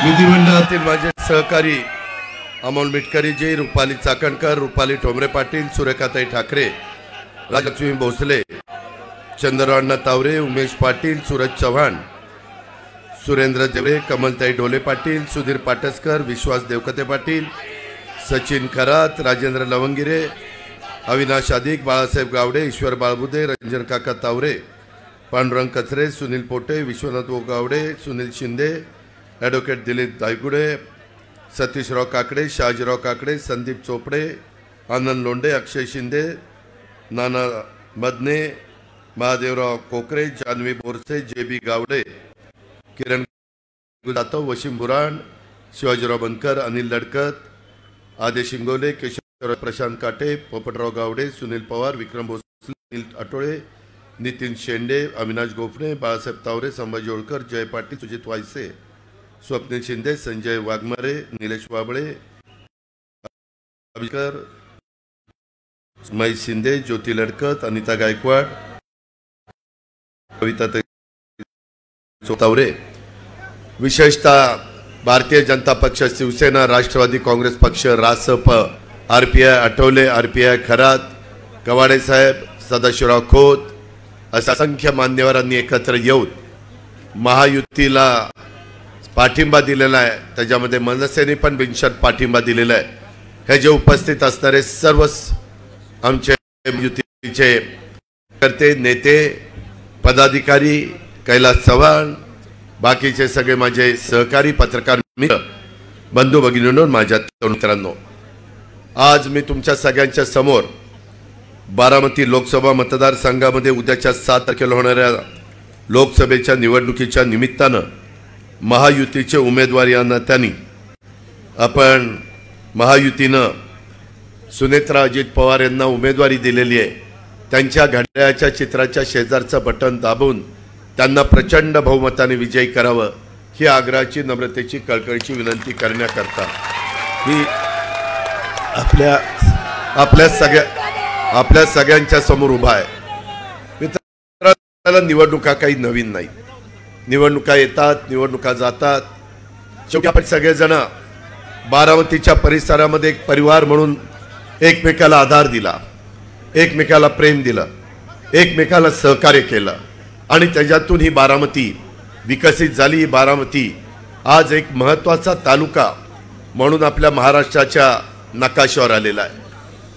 विधिमंडळातील माझे सहकारी अमोल मिटकरीजी, रुपाली चाकणकर, रुपाली ठोंबरे पाटील, सुरेखाताई ठाकरे, राजलक्ष्मी भोसले, चंद्रअण्णा तावरे, उमेश पाटील, सूरज चव्हाण, सुरेंद्र देवरे, कमलताई ढोले पाटील, सुधीर पाटसकर, विश्वास देवकते पाटील, सचिन खरात, राजेंद्र लवंगिरे, अविनाश अधिक, बाळासाहेब गावडे, ईश्वर बाळबुदे, रंजन काका तावरे, पांडुरंग कचरे, सुनील पोटे, विश्वनाथ गावडे, सुनील शिंदे, ॲडव्होकेट दिलीप दायगुडे, सतीशराव काकडे, शहाजीराव काकडे, संदीप चोपडे, आनंद लोंढे, अक्षय शिंदे, नाना मदने, महादेवराव कोकरे, जानवी बोरसे, जे.बी. गावडे, किरण जाधव, वशिम बुराण, शिवाजीराव बनकर, अनिल लडकत, आदेश इंगोले, केशवराव प्रशांत काटे, पोपटराव गावडे, सुनील पवार, विक्रम भोसले, अनिल आठोळे, नितीन शेंडे, अविनाश गोफणे, बाळासाहेब तावरे, संभाजी होळकर, जय पाटील, सुजित वायसे, स्वप्नील शिंदे, संजय वाघमारे, निलेश वाबळे, अभिकर, महेश शिंदे, ज्योती लडकत, अनिता गायकवाड, कविता तावरे, विशेषतः भारतीय जनता पक्ष, शिवसेना, राष्ट्रवादी काँग्रेस पक्ष, रासप, आरपीआय आठवले, आरपीआय खरात, कवाडे साहेब, सदाशिवराव खोत अशा असंख्य मान्यवरांनी एकत्र येऊन महायुतीला पाठिंबा दिलेला आहे. त्याच्यामध्ये मनसेने पण बिनशर्त पाठिंबा दिलेला आहे. हे जे उपस्थित असणारे सर्व आमचे युतीचे करते नेते, पदाधिकारी, कैलास चव्हाण, बाकीचे सगळे माझे सहकारी, पत्रकार मित्र, बंधू भगिनींनो, माझ्या मित्रांनो, आज मी तुमच्या सगळ्यांच्या समोर बारामती लोकसभा मतदारसंघामध्ये उद्याच्या 7 तारखेला होणाऱ्या लोकसभेच्या निवडणुकीच्या निमित्तानं महायुतीचे उमेदवार या नात्याने आपण महायुतीनं सुनेत्रा अजित पवार यांना उमेदवारी दिलेली आहे. त्यांच्या घड्याळाच्या चित्राच्या शेजारचं बटन दाबून त्यांना प्रचंड बहुमताने विजयी करावं ही आग्रहाची, नम्रतेची, कळकळीची विनंती करण्याकरता मी आपल्या सगळ्यांच्या समोर उभा आहे. मित्रांनो, निवडणुका काही नवीन नाही. निवडणुका येतात, निवडणुका जातात. शेवटी आपण सगळेजण बारामतीच्या परिसरामध्ये एक परिवार म्हणून एकमेकाला आधार दिला, एकमेकाला प्रेम दिलं, एकमेकाला सहकार्य केलं आणि त्याच्यातून ही बारामती विकसित झाली. ही बारामती आज एक महत्त्वाचा तालुका म्हणून आपल्या महाराष्ट्राच्या नकाशावर आलेला आहे.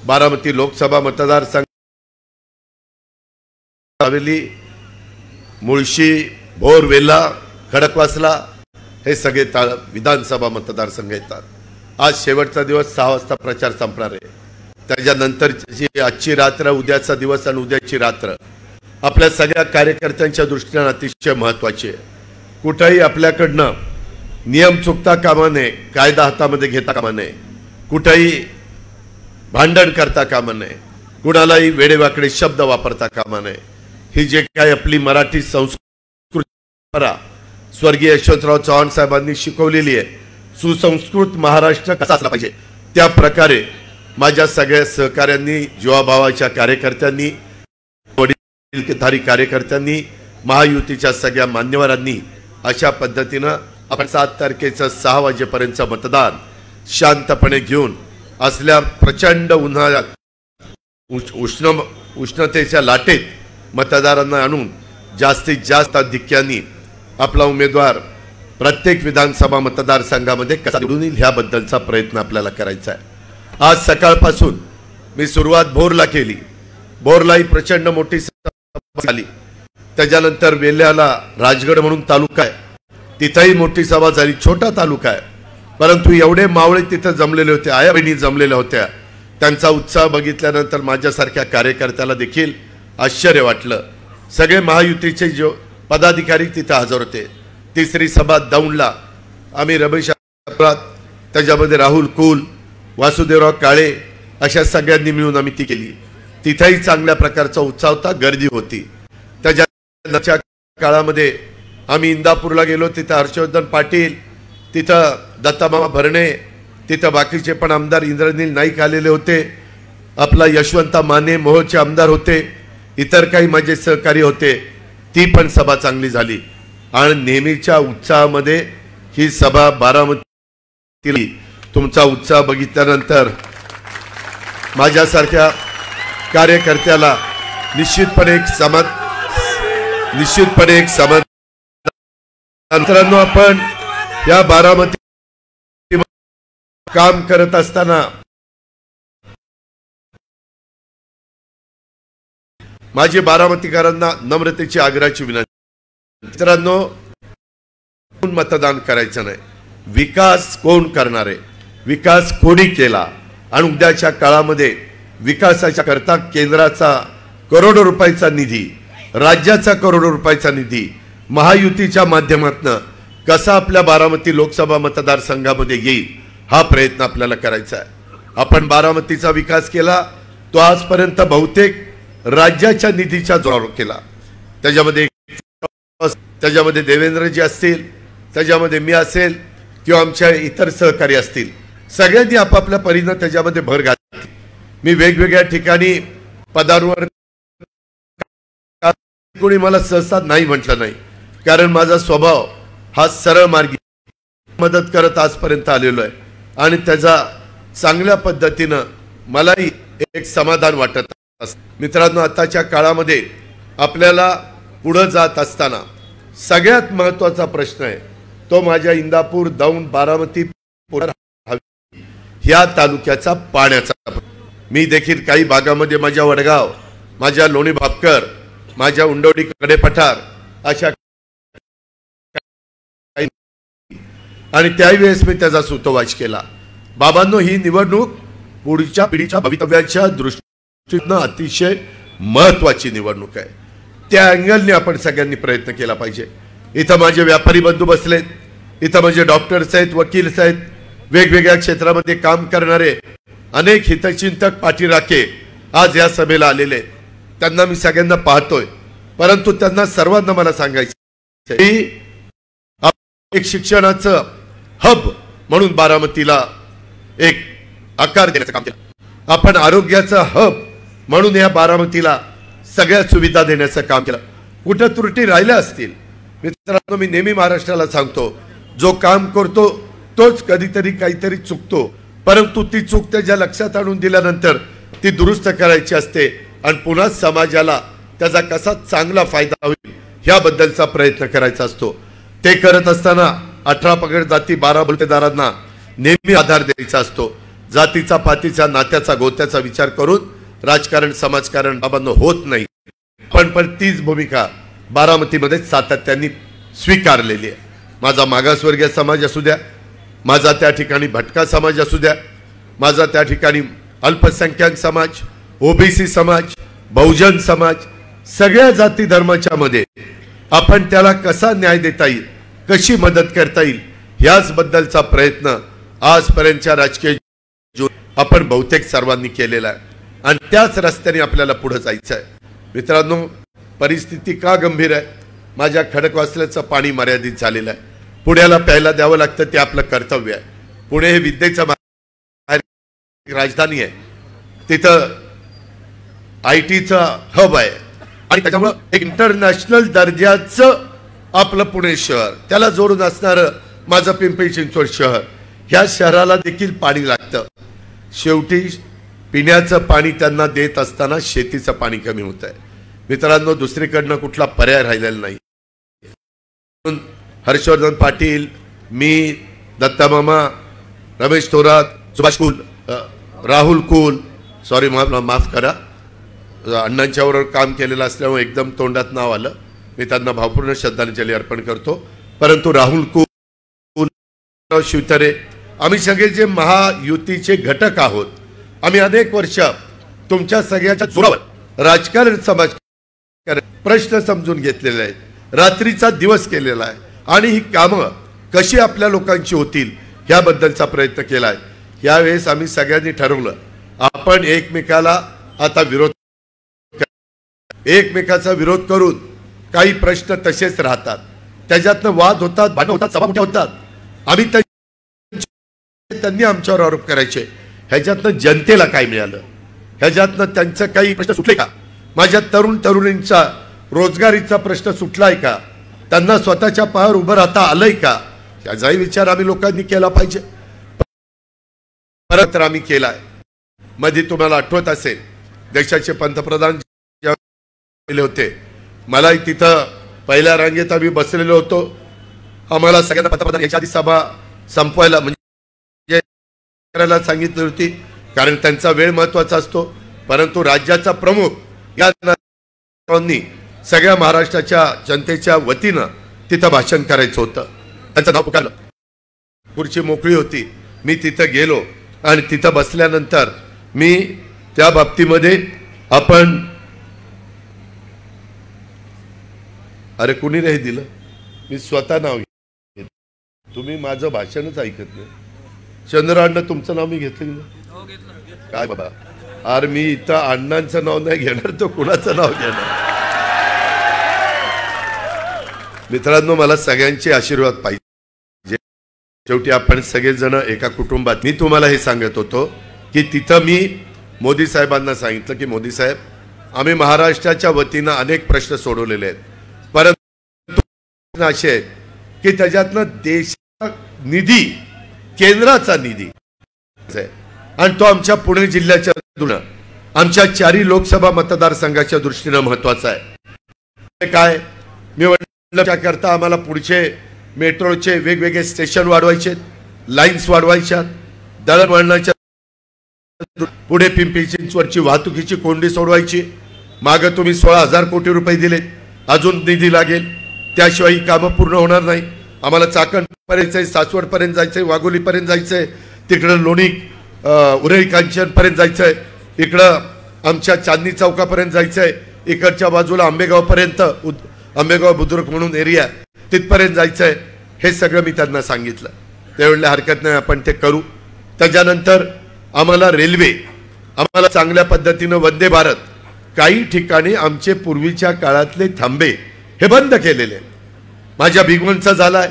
बारामती लोकसभा मतदारसंघ, हवेली, मुळशी, भोरवेला, खडकवासला हे सगळे विधानसभा मतदारसंघ येतात. आज शेवटचा दिवस, 6 वाजता प्रचार संपणार आहे. त्याच्यानंतरची आजची रात्र, उद्याचा दिवस आणि उद्याची रात्र आपल्या सगळ्या कार्यकर्त्यांच्या दृष्टीने अतिशय महत्त्वाची आहे. कुठेही आपल्याकडनं नियम चुकता कामा नये, कायदा हातामध्ये घेता कामा नये, कुठेही भांडण करता कामा नये, कुणालाही वेडेवाकडे शब्द वापरता कामा नये. ही जे काही आपली मराठी संस्कृती स्वर्गीय यशवंतराव चव्हाण साहेबांनी शिकवलेली आहे, सुसंस्कृत महाराष्ट्र कसा असला पाहिजे, त्या प्रकारे माझ्या सगळ्या सहकाऱ्यांनी, जीवाभावाच्या कार्यकर्त्यांनी, वडीलधारी कार्यकर्त्यांनी, महायुतीच्या सगळ्या मान्यवरांनी अशा पद्धतीनं आपण 7 तारखेचं 6 वाजेपर्यंतचं मतदान शांतपणे घेऊन असल्या प्रचंड उन्हाळ्यात उष्णतेच्या लाटेत मतदारांना आणून जास्तीत जास्त आधिक्याने आपला उमेदवार प्रत्येक विधानसभा मतदारसंघामध्ये कसा निवडून येईल ह्याबद्दलचा प्रयत्न आपल्याला करायचा आहे. आज सकाळपासून मी सुरुवात भोरला केली. भोरलाही प्रचंड मोठी सभा झाली. त्याच्यानंतर वेल्ह्याला राजगड म्हणून तालुका आहे, तिथंही मोठी सभा झाली. छोटा तालुका आहे, परंतु एवढे मावळे तिथं जमलेले होते, आया बहिणी जमलेल्या होत्या. त्यांचा उत्साह बघितल्यानंतर माझ्यासारख्या कार्यकर्त्याला देखील आश्चर्य वाटलं. सगळे महायुतीचे जो पदाधिकारी तिथं हजर होते. तिसरी सभा दौंडला आम्ही रमेश, त्याच्यामध्ये राहुल कुल, वासुदेवराव काळे अशा सगळ्यांनी मिळून आम्ही ती केली. तिथंही चांगल्या प्रकारचा उत्साह होता, गर्दी होती. त्याच्या काळामध्ये आम्ही इंदापूरला गेलो, तिथं हर्षवर्धन पाटील, तिथं दत्तामामा भरणे, तिथं बाकीचे पण आमदार, इंद्रनील नाईक आलेले होते, आपला यशवंत माने मोहोळचे आमदार होते, इतर काही माझे सहकारी होते. ती पण सभा चांगली झाली आणि नेहमीच्या उत्साहामध्ये ही सभा बारामती तुमचा उत्साह बघितल्यानंतर माझ्यासारख्या कार्यकर्त्याला निश्चितपणे एक मित्रांनो, आपण या बारामती काम करत असताना माझी बारामतीकरांना नम्रतेची आग्रहाची विनंती. मित्रांनो, मतदान करायचं नाही. विकास कोण करणार आहे, विकास कोणी केला आणि उद्याच्या काळामध्ये विकासाच्या करता केंद्राचा करोडो रुपयाचा निधी, राज्याचा करोडो रुपयाचा निधी महायुतीच्या माध्यमातून कसा आपल्या बारामती लोकसभा मतदारसंघामध्ये येईल हा प्रयत्न आपल्याला करायचा आहे. आपण बारामतीचा विकास केला तो आजपर्यंत बहुतेक राज्याच्या निधीच्या जोरावर केला. त्याच्यामध्ये देवेंद्रजी असतील, त्याच्यामध्ये मी असेल किंवा आमच्या इतर सहकारी असतील, सगळ्यांनी आपापल्या परीने त्याच्यामध्ये भर घातली. मी वेगवेगळ्या ठिकाणी पदांवर कोणी मला सहसा नाही म्हटलं नाही, कारण माझा स्वभाव हा सरळ मार्गी मदत करत आजपर्यंत आलेलो आहे आणि त्याचा चांगल्या पद्धतीनं मलाही एक समाधान वाटत असतं. मित्रांनो, आताच्या काळामध्ये आपल्याला पुढे जात असताना सगळ्यात महत्त्वाचा प्रश्न आहे तो माझ्या इंदापूर, दौंड, बारामती ह्या तालुक्याचा पाण्याचा. मी देखील काही भागामध्ये माझ्या वडगाव, माझ्या लोणी भापकर, माझ्या उंडवडी कडेपठार अशा आणि त्यावेळेस मी त्याचा सुतोवाच केला. बाबांनो, ही निवडणूक पुढच्या पिढीच्या भवितव्याच्या दृष्टीने अतिशय महत्वाची निवडणूक आहे. त्या अँगलने आपण सगळ्यांनी प्रयत्न केला पाहिजे. इथं माझे व्यापारी बंधू बसलेत, इथं माझे डॉक्टर्स आहेत, वकील्स आहेत, वेगवेगळ्या क्षेत्रामध्ये काम करणारे अनेक हितचिंतक पाठीराखे आज या सभेला आलेले. त्यांना मी सगळ्यांना पाहतोय, परंतु त्यांना सर्वांना मला सांगायचं की एक शिक्षणाचं हब म्हणून बारामतीला एक आकार देण्याचं काम केलं. आपण आरोग्याचं हब म्हणून या बारामतीला सगळ्या सुविधा देण्याचं काम केलं. कुठं त्रुटी राहिल्या असतील मित्रांनो, मी नेहमी महाराष्ट्राला सांगतो, जो काम करतो तोच कधीतरी काहीतरी चुकतो, परंतु ती चूक त्याच्या लक्षात आणून दिल्यानंतर ती दुरुस्त करायची असते आणि पुन्हा समाजाला त्याचा कसा चांगला फायदा होईल ह्याबद्दलचा प्रयत्न करायचा असतो. ते करत असताना 18 पगड जाती 12 बलुतेदारांना नेहमी आधार द्यायचा असतो. जातीचा, पातीचा, नात्याचा, गोत्याचा विचार करून राजकारण, समाजकारण बाबांनो होत नाही. पण तीच भूमिका बारामतीमध्ये सातत्याने स्वीकारलेली आहे. माझा मागासवर्गीय समाज असू द्या, माझा त्या ठिकाणी भटका समाज असू द्या, माझा त्या ठिकाणी अल्पसंख्याक समाज, ओबीसी समाज, बहुजन समाज, सगळ्या जाती धर्माच्या मध्ये आपण त्याला कसा न्याय देता येईल, कशी मदत करता येईल याच बद्दलचा प्रयत्न आजपर्यंतच्या राजकीय आपण बहुतेक सर्वांनी केलेला आहे आणि त्याच रस्त्याने आपल्याला पुढे जायचं आहे. मित्रांनो, परिस्थिती का गंभीर आहे? माझ्या खडकवासल्याचं पाणी मर्यादित झालेलं आहे. पुण्याला प्यायला द्यावं लागतं, ते आपलं कर्तव्य आहे. पुणे हे विद्येचं राजधानी आहे, तिथं ITचं हब आहे आणि त्याच्यामुळे एक इंटरनॅशनल दर्जाचं आपलं पुणे शहर, त्याला जोडून असणारं माझं पिंपरी चिंचवड शहर, ह्या शहराला देखील पाणी लागतं. शेवटी पिण्याचं पाणी त्यांना देत असताना शेतीचं पाणी कमी होत आहे. मित्रांनो, दुसरीकडनं कुठला पर्याय राहिलेला नाही. हर्षवर्धन पाटील, मी, दत्तामामा, रमेश थोरात, सुभाष कुल, राहुल कुल, सॉरी माफ करा, अण्णांच्यावर काम केलेलं असल्यामुळे एकदम तोंडात नाव आलं, मी त्यांना भावपूर्ण श्रद्धांजली अर्पण करतो. परंतु राहुल कुल, शिवतरे, आम्ही सगळे जे महायुतीचे घटक आहोत, आम्ही अनेक वर्ष तुमच्या सगळ्याच्या जोरावर राजकारण, समाज प्रश्न समजून घेतलेले आहेत, रात्रीचा दिवस केलेला आहे आणि ही कामं कशी आपल्या लोकांची होतील ह्याबद्दलचा प्रयत्न केला आहे. यावेळेस आम्ही सगळ्यांनी ठरवलं, आपण एकमेकाला आता एकमेकाचा विरोध करून काही प्रश्न तसेच राहतात, त्याच्यातनं वाद होतात, भांडण होतात, सभा मोठ्या होतात. आम्ही त्यांनी आमच्यावर आरोप करायचे, ह्याच्यातनं जनतेला काय मिळालं, ह्याच्यातनं त्यांचं काही प्रश्न सुटले का, माझ्या तरुणींचा रोजगारीचा प्रश्न सुटलाय का, त्यांना स्वतःच्या पायावर उभं राहता आलंय का, त्याचाही विचार आम्ही लोकांनी केला पाहिजे. परत आम्ही केलाय. मध्ये तुम्हाला आठवत असेल देशाचे पंतप्रधान गेले होते, मलाही तिथं पहिल्या रांगेत आम्ही बसलेलो होतो. आम्हाला सगळ्यांना पंतप्रधान याच्या आधी सभा संपवायला म्हणजे करायला सांगितली होती, कारण त्यांचा वेळ महत्वाचा असतो. परंतु राज्याचा प्रमुख या सगळ्या महाराष्ट्राच्या जनतेच्या वतीनं तिथं भाषण करायचं होतं. त्यांचं नाव पुकारलं, खुर्ची मोकळी होती. मी तिथं गेलो आणि तिथं बसल्यानंतर मी त्या बाबतीमध्ये आपण अरे कुणी नाही दिलं, मी स्वतः नाव घेतलं. तुम्ही माझं भाषणच ऐकत नाही. चंद्राअण्णा तुमचं नाव मी घेतलं काय बाबा? अरे मी इथं अण्णांचं नाव नाही घेणार, तो कुणाचं नाव घेणार? मित्रांनो, मला सगळ्यांचे आशीर्वाद पाहिजे. शेवटी आपण सगळेजण एका कुटुंबात. मी तुम्हाला हे सांगत होतो की तिथं मी मोदी साहेबांना सांगितलं की मोदी साहेब, आम्ही महाराष्ट्राच्या वतीनं अनेक प्रश्न सोडवलेले आहेत, परंतु असे आहेत की त्याच्यातनं देशाचा निधी, केंद्राचा निधी आणि तो आमच्या पुणे जिल्ह्याच्या दृष्टीनं, आमच्या 4 लोकसभा मतदारसंघाच्या दृष्टीनं महत्वाचा आहे. काय मी म्हटलं, त्याकरता आम्हाला पुढचे मेट्रोचे वेगवेगळे स्टेशन वाढवायचे, लाईन्स वाढवायच्या, दळणवळणाच्या, पुढे पिंपरी चिंचवडची वाहतुकीची कोंडी सोडवायची. मागं तुम्ही 16,000 कोटी रुपये दिले, अजून निधी लागेल, त्याशिवाय ही कामं पूर्ण होणार नाही. आम्हाला चाकणपर्यंत जायचंय, सासवडपर्यंत जायचंय, वाघोलीपर्यंत जायचंय, तिकडं लोणी उरळी कांचनपर्यंत जायचंय, इकडं आमच्या चांदणी चौकापर्यंत जायचंय, इकडच्या बाजूला आंबेगावपर्यंत, आंबेगाव बुद्रुक म्हणून एरिया, तिथपर्यंत जायचंय. हे सगळं मी त्यांना सांगितलं. त्यावेळेला हरकत नाही, आपण ते करू. त्याच्यानंतर आम्हाला रेल्वे, आम्हाला चांगल्या पद्धतीनं वंदे भारत, काही ठिकाणी आमचे पूर्वीच्या काळातले थांबे हे बंद केलेले. माझ्या भिगवणचा झालाय,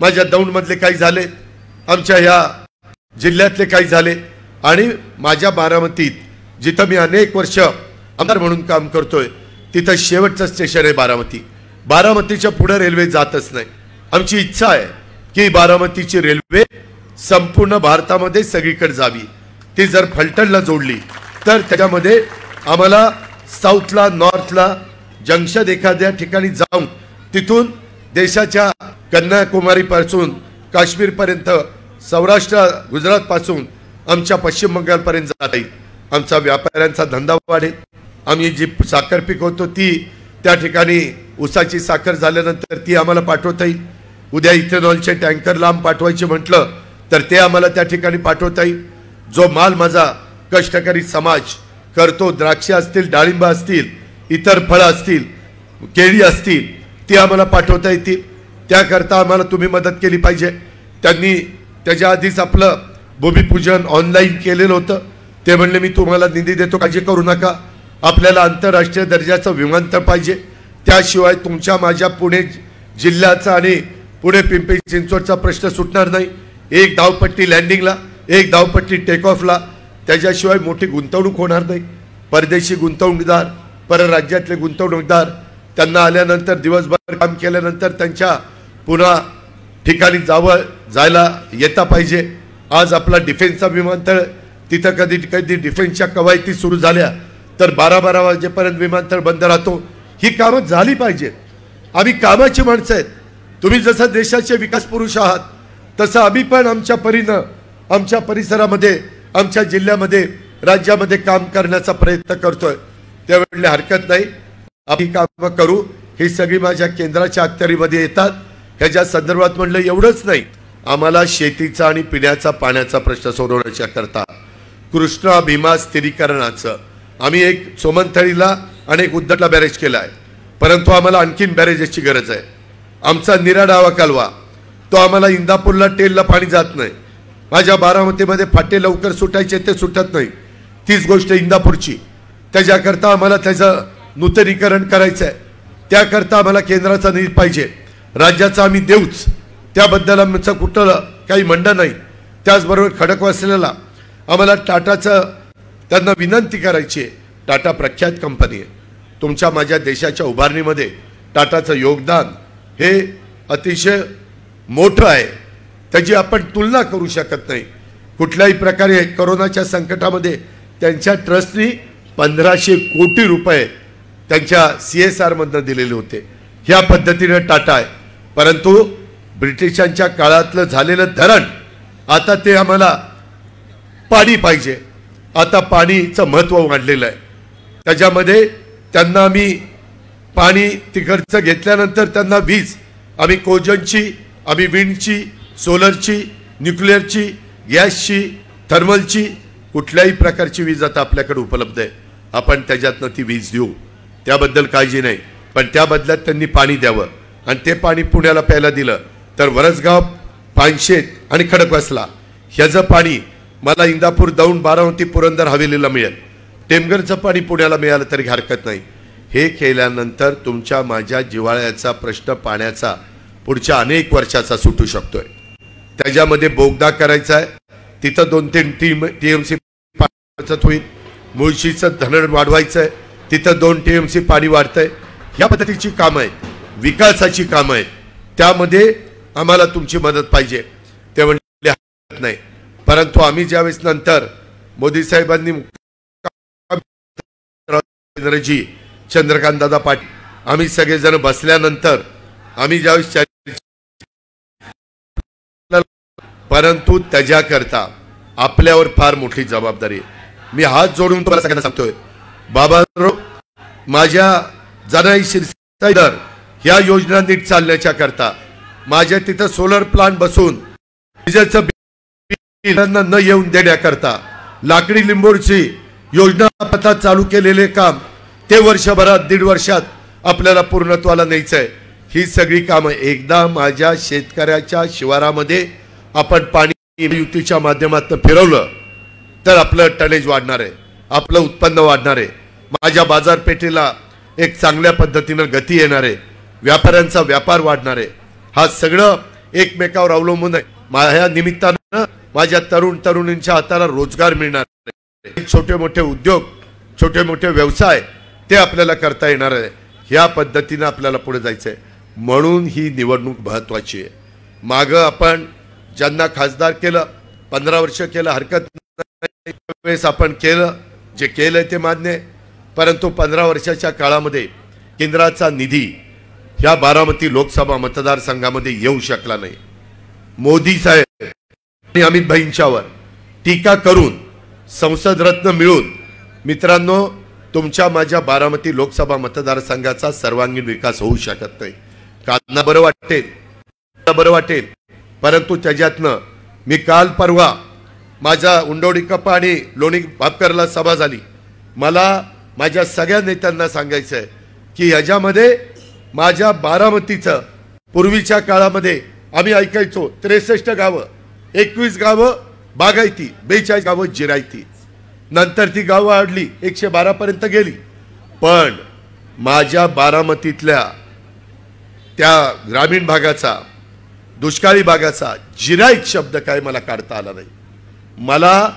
माझ्या दौंडमधले काही झाले, आमच्या ह्या जिल्ह्यातले काही झाले, आणि माझ्या बारामतीत जिथं मी अनेक वर्ष आमदार म्हणून काम करतोय तिथं शेवटचं स्टेशन आहे बारामती. बारामतीच्या पुढे रेल्वे जातच नाही. आमची इच्छा आहे की बारामतीची रेल्वे संपूर्ण भारतामध्ये सगळीकडे जावी. ती जर फलटणला जोडली तर त्याच्यामध्ये आम्हाला साऊथला, नॉर्थला जंक्शन एखाद्या ठिकाणी जाऊन तिथून देशाच्या कन्याकुमारीपासून काश्मीरपर्यंत, सौराष्ट्र गुजरातपासून आमच्या पश्चिम बंगालपर्यंत जाता येईल. आमचा व्यापाऱ्यांचा धंदा वाढेल. आम्ही जी साखर पिकवतो ती त्या ठिकाणी ऊसाची साखर झाल्यानंतर ती आम्हाला पाठवता येईल. उद्या इथेनॉलचे टँकर लांब पाठवायचे म्हटलं तर ते आम्हाला त्या ठिकाणी पाठवता येईल. जो माल माझा कष्टकरी समाज करतो, द्राक्ष असतील, डाळिंब असतील, इतर फळं असतील, केळी असतील, ती आम्हाला पाठवता येतील. त्याकरता आम्हाला तुम्ही मदत केली पाहिजे. त्यांनी त्याच्या आधीच आपलं भूमिपूजन ऑनलाईन केलेलं होतं. ते म्हणले मी तुम्हाला निधी देतो, काळजी करू नका. आपल्याला आंतरराष्ट्रीय दर्जाचं विमानतळ पाहिजे, त्याशिवाय तुमच्या माझ्या पुणे जिल्ह्याचा आणि पुणे पिंपरी चिंचवडचा प्रश्न सुटणार नाही. एक धावपट्टी लँडिंगला, एक धावपट्टी टेक ऑफला, त्याच्याशिवाय मोठी गुंतवणूक होणार नाही. परदेशी गुंतवणूकदार, परराज्यातले गुंतवणूकदार त्यांना आल्यानंतर दिवसभर काम केल्यानंतर त्यांच्या पुन्हा ठिकाणी जायला येता पाहिजे. आज आपला डिफेन्सचा विमानतळ, तिथं कधी कधी डिफेन्सच्या कवायती सुरू झाल्या तर 12-12 वाजेपर्यंत विमानतळ बंद राहतो. ही कामं झाली पाहिजेत. आम्ही कामाची माणसं आहेत. तुम्ही जसं देशाचे विकास पुरुष आहात तसं आम्ही पण आमच्या परीनं, आमच्या परिसरामध्ये, आमच्या जिल्ह्यामध्ये, राज्यामध्ये काम करण्याचा प्रयत्न करतोय. त्यावेळेला हरकत नाही, आम्ही कामं करू. ही सगळी माझ्या केंद्राच्या अखत्यारीमध्ये येतात. ह्याच्या संदर्भात म्हणलं एवढंच नाही, आम्हाला शेतीचा आणि पिण्याचा पाण्याचा प्रश्न सोडवण्याच्या करता कृष्णा भीमा स्थिरीकरणाचं आम्ही एक सोमनथळीला आणि एक उद्धटला बॅरेज केला आहे, परंतु आम्हाला आणखीन बॅरेजेसची गरज आहे. आमचा निराडावा कालवा, तो आम्हाला इंदापूरला टेलला पाणी जात नाही. माझ्या बारामतीमध्ये फाटे लवकर सुटायचे ते सुटत नाही. तीच गोष्ट इंदापूरची. त्याच्याकरता आम्हाला त्याचं नूतनीकरण करायचं आहे. त्याकरता आम्हाला केंद्राचा निधी पाहिजे. राज्याचा आम्ही देऊच, त्याबद्दल आमचं कुठलं काही म्हणणं नाही. त्याचबरोबर खडकवासल्याला आम्हाला टाटाचं त्यांना विनंती करायची आहे. टाटा प्रख्यात कंपनी आहे. तुमच्या माझ्या देशाच्या उभारणीमध्ये टाटाचं योगदान हे अतिशय मोठं आहे. त्याची आपण तुलना करू शकत नाही। कुठल्याही प्रकारे कोरोनाच्या संकटामध्ये त्यांच्या ट्रस्टनी 1500 कोटी रुपये त्यांच्या CSR मधून दिलेले होते। ह्या पद्धतीने टाटा आहे। परंतु ब्रिटिशांच्या काळातलं झालेलं धरण आता ते आम्हाला पाणी पाहिजे, आता पाणीचं महत्त्व वाढलेलं आहे। त्याच्यामध्ये त्यांना आम्ही पाणी तिकडचं घेतल्यानंतर त्यांना वीज आम्ही कोजनची, आम्ही विंडची, सोलरची, न्यूक्लिअरची, गॅसची, थर्मलची, कुठल्याही प्रकारची वीज आता आपल्याकडे उपलब्ध आहे। आपण त्याच्यातनं ती वीज देऊ, त्याबद्दल काळजी नाही। पण त्या बदल्यात त्यांनी पाणी द्यावं आणि ते पाणी पुण्याला प्यायला दिलं तर वरसगाव, पानशेत आणि खडकवासला ह्याचं पाणी मला इंदापूर, दौंड, बारामती, पुरंदर हवेलीला मिळेल। टेमघरचं पाणी पुण्याला मिळालं तरी हरकत नाही। हे केल्यानंतर तुमच्या माझ्या जिव्हाळ्याचा प्रश्न पाण्याचा पुढच्या अनेक वर्षाचा सुटू शकतोय। त्याच्यामध्ये बोगदा करायचा आहे, तिथं 2-3 TMC पाणी होईल। मुळशीचं धरण वाढवायचं आहे, तिथं 2 TMC पाणी वाढतंय। या पद्धतीची कामं आहेत, विकासाची कामं आहेत, त्यामध्ये आम्हाला तुमची मदत पाहिजे। ते म्हणले नाही, परंतु आम्ही ज्यावेळेस नंतर मोदी साहेबांनी चंद्रकांत दादा पाटील आम्ही सगळेजण बसल्यानंतर आम्ही ज्यावेळेस, परंतु त्याच्याकरता आपल्यावर फार मोठी जबाबदारी आहे। मी हात जोडून तुम्हाला सगळ्यांना सांगतोय, बाबांनो, माझ्या जनाई शिरसाईदर ह्या योजना नीट चालण्याच्या करता माझ्या तिथं सोलर प्लांट बसून विजेचं बिल न येऊन देण्याकरता लाकडी लिंबोडची योजना आता चालू केलेले काम ते वर्षभरात, 1.5 वर्षात आपल्याला पूर्णत्वाला न्यायचं आहे। ही सगळी कामं एकदा माझ्या शेतकऱ्याच्या शिवारामध्ये आपण पाणी युतीच्या माध्यमातून फिरवलं तर आपलं टनेज वाढणार आहे, आपलं उत्पन्न वाढणार आहे, माझ्या बाजारपेठेला एक चांगल्या पद्धतीनं गती येणार आहे, व्यापाऱ्यांचा व्यापार वाढणार आहे। हा सगळं एकमेकावर अवलंबून आहे। माझ्या निमित्तानं माझ्या तरुणींच्या हाताला रोजगार मिळणार आहे, छोटे मोठे उद्योग, छोटे मोठे व्यवसाय ते आपल्याला करता येणार आहे। ह्या पद्धतीनं आपल्याला पुढे जायचं आहे, म्हणून ही निवडणूक महत्त्वाची आहे। मागं आपण ज्यांना खासदार केलं, 15 वर्ष केलं, हरकत नाही, आपण केलं, जे केलंय ते मान्य आहे। परंतु 15 वर्षाच्या काळामध्ये केंद्राचा निधी ह्या बारामती लोकसभा मतदारसंघामध्ये येऊ शकला नाही। मोदी साहेब आणि अमित भाईंच्यावर टीका करून संसद रत्न मिळून, मित्रांनो, तुमच्या माझ्या बारामती लोकसभा मतदारसंघाचा सर्वांगीण विकास होऊ शकत नाही। कांना बरं वाटेल, परंतु त्याच्यातनं मी काल परवा माझ्या उंडोडी कप्पा आणि लोणी भापकरला सभा झाली। मला माझ्या सगळ्या नेत्यांना सांगायचं आहे की ह्याच्यामध्ये माझ्या बारामतीचं पूर्वीच्या काळामध्ये आम्ही ऐकायचो 63 गावं, 21 गावं बागायती, 42 गावं जिरायती, नंतर ती गावं वाढली 112 पर्यंत गेली। पण माझ्या बारामतीतल्या त्या ग्रामीण भागाचा, दुष्काळी भागाचा जिरायत शब्द काय मला काढता आला नाही। मला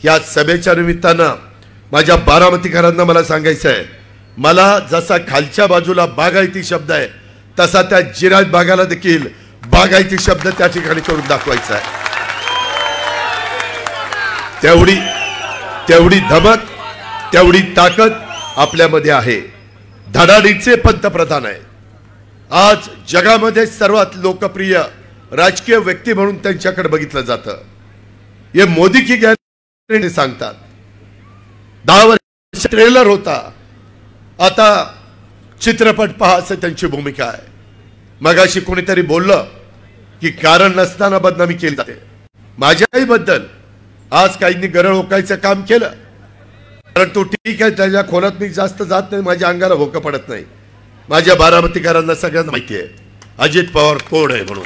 या सभेच्या निमित्तानं माझ्या बारामतीकरांना मला सांगायचं आहे, मला जसा खालच्या बाजूला बागायती शब्द आहे तसा त्या जिरायत भागाला देखील बागायती शब्द त्या ठिकाणी करून दाखवायचा आहे। तेवढी धमक, तेवढी ताकद आपल्यामध्ये आहे। धडाडीचे पंतप्रधान आहे। आज जगामध्ये सर्वात लोकप्रिय राजकीय व्यक्ती म्हणून त्यांच्याकडे बघितलं जातं। हे मोदी की गॅरंटी सांगतात। 10 वर्ष ट्रेलर होता, आता चित्रपट पहा असं त्यांची भूमिका आहे। मगाशी कोणीतरी बोललं की कारण नसताना बदनामी केली जाते। माझ्याही बद्दल आज काहींनी गरळ ओकायचं काम केलं, परंतु ठीक आहे, त्याच्या खोलात मी जास्त जात नाही, माझ्या अंगाला भोकं पडत नाही। माझ्या बारामतीकरांना सगळ्यांना माहिती आहे अजित पवार कोण आहे म्हणून।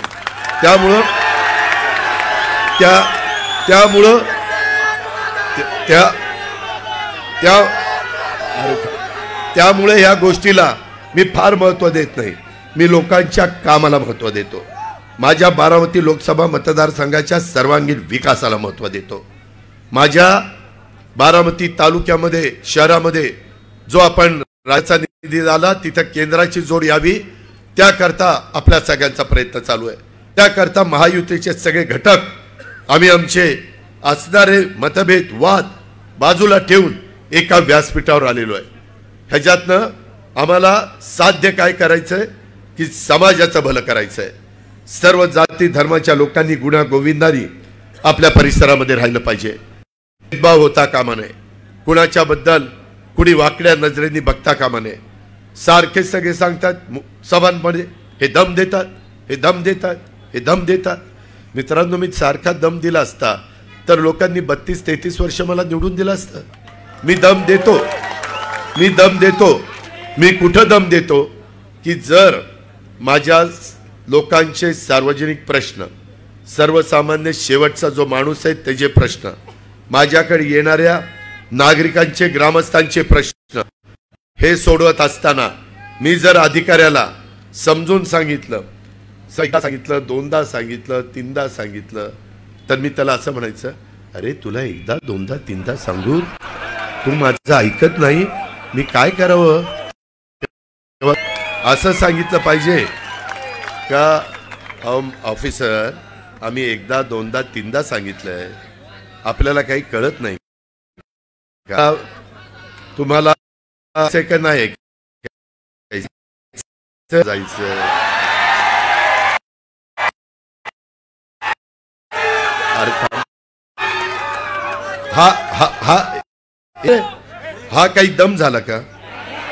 त्यामुळे ह्या गोष्टीला मी फार महत्त्व देत नाही, मी लोकांच्या कामाला महत्त्व देतो। माझ्या बारामती लोकसभा मतदारसंघाच्या सर्वांगीण विकासाला महत्त्व देतो। माझ्या बारामती तालुक्यामध्ये, शहरामध्ये जो आपण राज्याचा निधी आला तिथं केंद्राची जोड यावी त्याकरता आपल्या सगळ्यांचा प्रयत्न चालू आहे। त्याकरता महायुतीचे सगळे घटक आम्ही आमचे असणारे मतभेद वाद बाजूला ठेवून एका व्यासपीठावर आलेलो आहे। ह्याच्यातनं आम्हाला साध्य काय करायचंय की समाजाचं भलं करायचंय। सर्व जाती धर्माच्या लोकांनी गुण्या गोविंदानी आपल्या परिसरामध्ये राहिलं पाहिजे। भेदभाव होता कामा नये, कुणाच्या बद्दल कुणी वाकड्या नजरेने बघता कामा नये। सारखे सगळे सांगतात सभांमध्ये हे दम देतात, हे दम देतात, हे दम देतात। मित्रांनो, मी सारखा दम दिला असता तर लोकांनी 32-33 वर्ष मला निवडून दिलं असतं। मी दम देतो, मी दम देतो। मी कुठं दम देतो की जर माझ्या लोकांचे सार्वजनिक प्रश्न, सर्वसामान्य शेवटचा जो माणूस आहे त्याचे प्रश्न, माझ्याकडे येणाऱ्या नागरिकांचे ग्रामस्थांचे प्रश्न हे सोडवत असताना मी जर अधिकाऱ्याला समजून सांगितलं, दोनदा सांगितलं, तीनदा सांगितलं, तर मी त्याला असं म्हणायचं, अरे तुला एकदा दोनदा तीनदा सांगून तू माझं ऐकत नाही, मी काय करावं? असं सांगितलं पाहिजे का ऑफिसर आम्ही एकदा दोनदा तीनदा सांगितलंय, आपल्याला काही कळत नाही का? तुम्हाला असे का नाही जायचं? हा हा हा हा काही दम झाला का?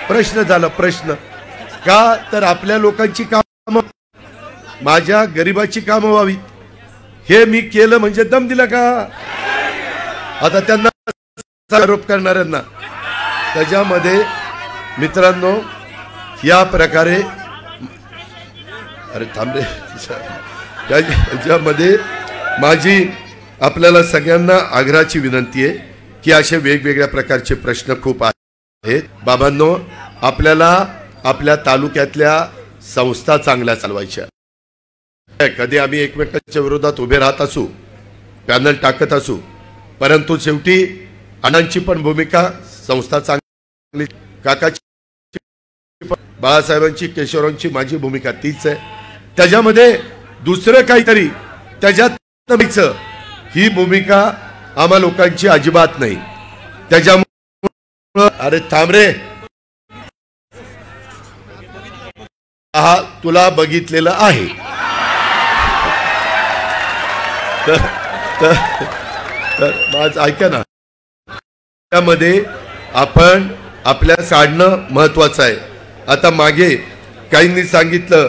प्रश्न झाला, प्रश्न का? तर आपल्या लोकांची कामं, माझ्या गरिबाची कामं व्हावी हे मी केलं म्हणजे दम दिला का? आता त्यांना आरोप करणाऱ्यांना त्याच्यामध्ये मित्रांनो या प्रकारे, अरे थांबे, त्याच्यामध्ये माझी आपल्याला सगळ्यांना आग्रहाची विनंती आहे की असे वेगवेगळ्या प्रकारचे प्रश्न खूप आहेत। बाबांनो, आपल्याला आपल्या तालुक्यातल्या संस्था चांगल्या चालवायच्या। कधी आम्ही एकमेकांच्या विरोधात उभे राहत असू, पॅनल टाकत असू, परंतु शेवटी अण्णांची पण भूमिका संस्था चांगली, काकाची, बाळासाहेबांची, केशवरावांची, माझी भूमिका तीच आहे। त्याच्यामध्ये दुसरं काहीतरी त्याच्यात ही भूमिका आम्हा लोकांची अजिबात नाही। त्याच्यामुळे अरे थांब रे, हा तुला बघितलेलं आहे तर माझं ऐका ना, त्यामध्ये आपण आपल्या काढणं महत्वाचं आहे। आता मागे काहींनी सांगितलं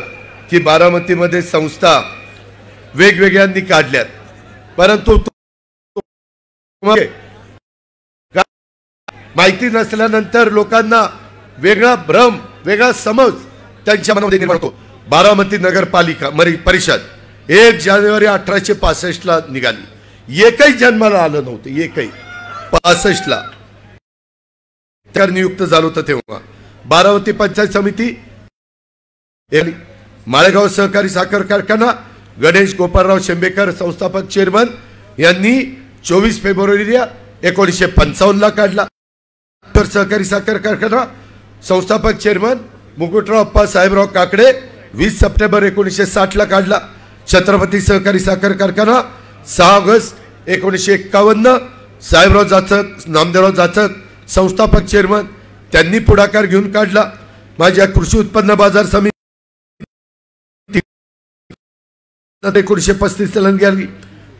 की बारामतीमध्ये संस्था वेगवेगळ्यांनी काढल्यात, परंतु माहिती नसल्यानंतर लोकांना वेगळा भ्रम, वेगळा समज त्यांच्या मनामध्ये निर्माण होतो। बारामती नगरपालिका परिषद 1 जानेवारी 1865 ला निघाली, एकही जन्माला आलं नव्हतं, एकही 65 ला नियुक्त झालं होतं। तेव्हा बारामती पंचायत समिती, माळेगाव सहकारी साखर कारखाना, गणेश गोपाळराव शेंबेकर संस्थापक चेअरमन यांनी 24 फेब्रुवारी 1955 ला काढला। सहकारी साखर कारखाना संस्थापक चेअरमन मुकुटराव अप्पा साहेबराव काकडे 20 सप्टेंबर 1960 ला काढला। छत्रपती सहकारी साखर कारखाना 6 ऑगस्ट 1951 साहेबराव जाचक, नामदेवराव जाचक संस्थापक चेअरमन त्यांनी पुढाकार घेऊन काढला। माझ्या कृषी उत्पन्न बाजार समिती 1935 ला निघाली।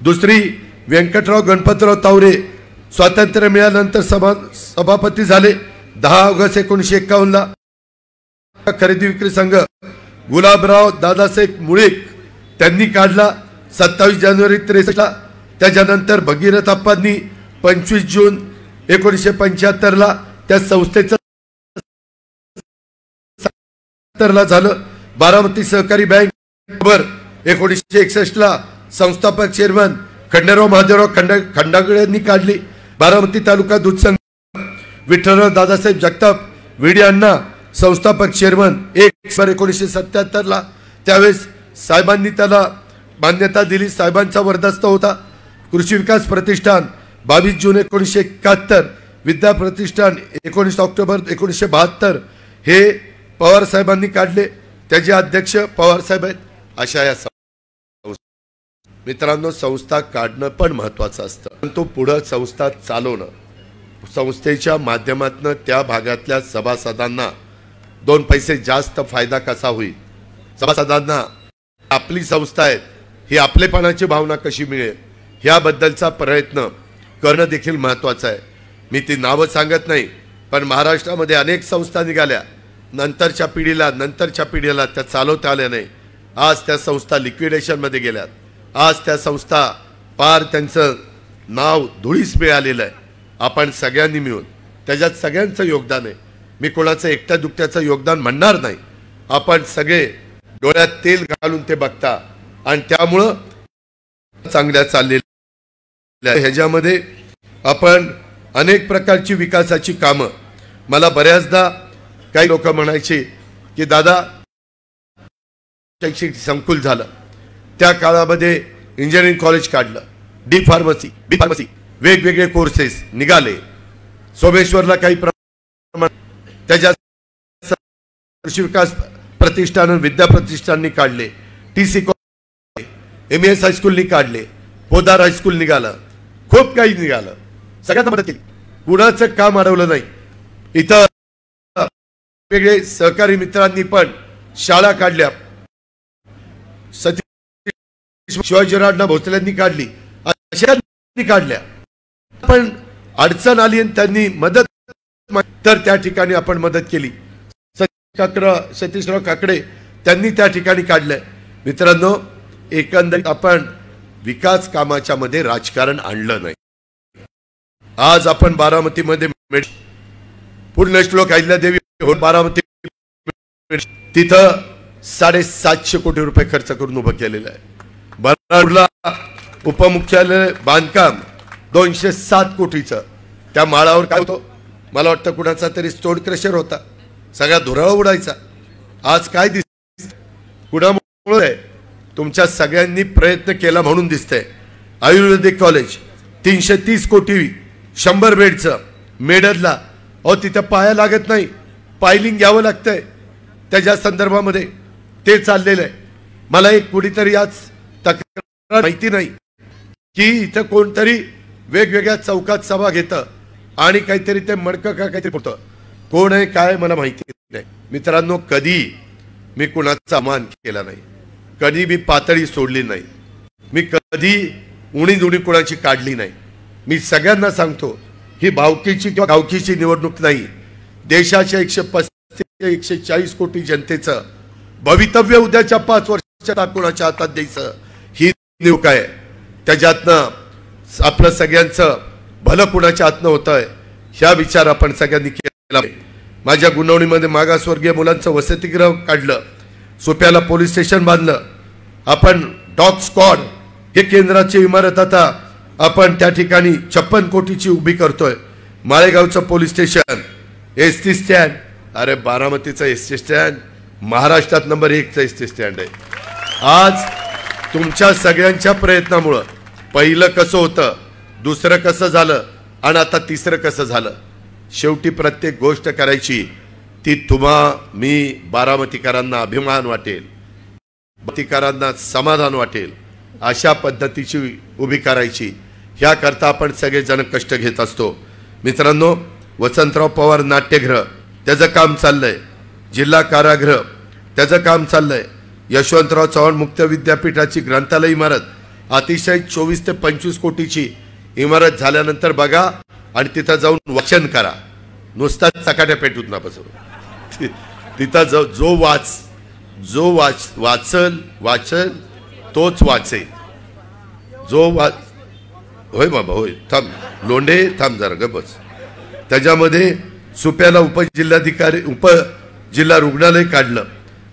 दुसरी व्यंकटराव गणपतराव तावरे स्वातंत्र्य मिळाल्यानंतर सभापती झाले 10 ऑगस्ट 1951 ला। खरेदी विक्री संघ गुलाबराव दादासाहेब मुळीक त्यांनी काढला 27 जानेवारी 63 ला। त्याच्यानंतर भगीरथ अप्पांनी 25 जून 1975 ला त्या संस्थेचं ला झालं। बारामती सहकारी बँक 1961 ला संस्थापक चेअरमन खंडेराव महादेवराव खंडागळे यांनी काढली। बारामती तालुका दूध संघ विठ्ठलराव दादासाहेब जगताप विडी अण्णा संस्थापक चेअरमन 1977 ला, त्यावेळेस साहेबांनी त्याला मान्यता दिली, साहेबांचा वरदस्त होता। कृषी विकास प्रतिष्ठान 22 जून 1971, विद्या प्रतिष्ठान 19 ऑक्टोबर 1972 हे पवार साहेबांनी काढले, त्याचे अध्यक्ष पवार साहेब आहेत। अशा या मित्रांनो, संस्था काढणं पण महत्त्वाचं असतं, पण तो पुढे संस्था चालवणं, संस्थेच्या माध्यमातून त्या भागातल्या सभासदांना 2 पैसे जास्त फायदा कसा होईल, सभासदांना आपली संस्था आहे ही आपलेपणाची भावना कशी मिळेल ह्याबद्दलचा प्रयत्न करणं देखील महत्त्वाचं आहे। मी ती नावं सांगत नाही, पण महाराष्ट्रामध्ये अनेक संस्था निघाल्या, नंतरच्या पिढीला त्या चालवता आल्या नाही। आज त्या संस्था लिक्विडेशनमध्ये गेल्यात, आज त्या संस्था पार त्यांचं नाव धुळीस मिळालेलं आहे। आपण सगळ्यांनी मिळून त्याच्यात सगळ्यांचं योगदान आहे, मी कोणाचं एकट्या दुकट्याचं योगदान म्हणणार नाही। आपण सगळे डोळ्यात तेल घालून ते बघता आणि त्यामुळं चांगल्या चाललेल्या ह्याच्यामध्ये आपण अनेक प्रकारची विकासाची कामं, मला बऱ्याचदा काही लोक म्हणायचे की दादा शैक्षणिक संकुल झालं, त्या काळामध्ये इंजिनिअरिंग कॉलेज काढलं, डी फार्मसी बी फार्मसी वेगवेगळे कोर्सेस निघाले, सोमेश्वरला काही त्याच्या कृषी विकास प्रतिष्ठान विद्या प्रतिष्ठाननी काढले, TC MS हायस्कूलनी काढले, पोदार हायस्कूल निघालं, खूप काही निघालं, सगळ्यांना मदत केली, कुणाचं काम अडवलं नाही। इथं वेगळे सहकारी मित्रांनी पण शाळा काढल्या, शिवाजीरावांना भोसल्यांनी काढली, अशांनी काढल्या, पण अडचण आली आणि त्यांनी मदत तर त्या ठिकाणी आपण मदत केली। सतीशराव काकडे त्यांनी त्या ठिकाणी काढलंय। मित्रांनो, एकंदरीत आपण विकास कामाच्या मध्ये राजकारण आणलं नाही। आज आपण बारामतीमध्ये पूर्ण श्लोक अहिल्यादेवी बारामती तिथं 750 कोटी रुपये खर्च करून उभं केलेलं आहे। बराडला उपमुख्यालय बांधकाम 207 कोटीचं, त्या माळावर काय होतं, मला वाटतं कुणाचा तरी स्टोन क्रशर होता, सगळा धुराळा उडायचा। आज काय दिसत, कुणामुळे, तुमच्या सगळ्यांनी प्रयत्न केला म्हणून दिसतंय। आयुर्वेदिक कॉलेज 330 कोटी 100 बेडचं मेडदला, अहो तिथं पाया लागत नाही, पायलिंग घ्यावं लागतंय, त्याच्या संदर्भामध्ये ते चाललेलं आहे। मला एक कुणीतरी आज तक्रार माहिती नाही की इथं कोणतरी वेगवेगळ्या चौकात सभा घेतं आणि काहीतरी ते मडकं का काहीतरी होतं, कोण आहे काय मला माहिती नाही। मित्रांनो, कधी मी कुणाचा अपमान केला नाही, कधी मी पातळी सोडली नाही, मी कधी उणी कुणाची काढली नाही। मी सगळ्यांना सांगतो, ही भावकीची किंवा गावकीची निवडणूक नाही, देशाच्या 135-140 कोटी जनतेचं भवितव्य उद्याच्या 5 वर्षात कोणाच्या हातात द्यायचं ही निवडणूक आहे। त्याच्यातनं आपलं सगळ्यांचं भलं कुणाच्या हातनं होतंय ह्या विचार आपण सगळ्यांनी केला। माझ्या गुणवणीमध्ये मागासवर्गीय मुलांचं वसतिगृह काढलं, सोप्याला पोलीस स्टेशन बांधलं, आपण डॉग स्क्वॉड हे केंद्राची इमारत आता आपण त्या ठिकाणी 56 कोटीची उभी करतोय। माळेगावचं पोलीस स्टेशन, एसटी स्टँड, अरे बारामतीचं एसटी स्टँड महाराष्ट्रात नंबर 1चं एसटी स्टँड आहे। आज तुमच्या सगळ्यांच्या प्रयत्नामुळं पहिलं कसं होतं, दुसरं कसं झालं आणि आता तिसरं कसं झालं, शेवटी प्रत्येक गोष्ट करायची ती मी बारामतीकरांना अभिमान वाटेल, बारामतीकरांना समाधान वाटेल अशा पद्धतीची उभी करायची, ह्याकरता आपण सगळेजण कष्ट घेत असतो। मित्रांनो, वसंतराव पवार नाट्यगृह त्याचं काम चाललंय, जिल्हा कारागृह त्याचं काम चाललंय, यशवंतराव चव्हाण मुक्त विद्यापीठाची ग्रंथालय इमारत अतिशय 24 ते 25 कोटीची इमारत झाल्यानंतर बघा आणि तिथं जाऊन वाचन करा, नुसता चकाट्या पेटूत ना बसव, तिथं जो वाचल तोच वाचेल, होय बाबा होय, थांब लोंढे थांब जरा ग बस। त्याच्यामध्ये सुप्याला उपजिल्हा रुग्णालय काढलं,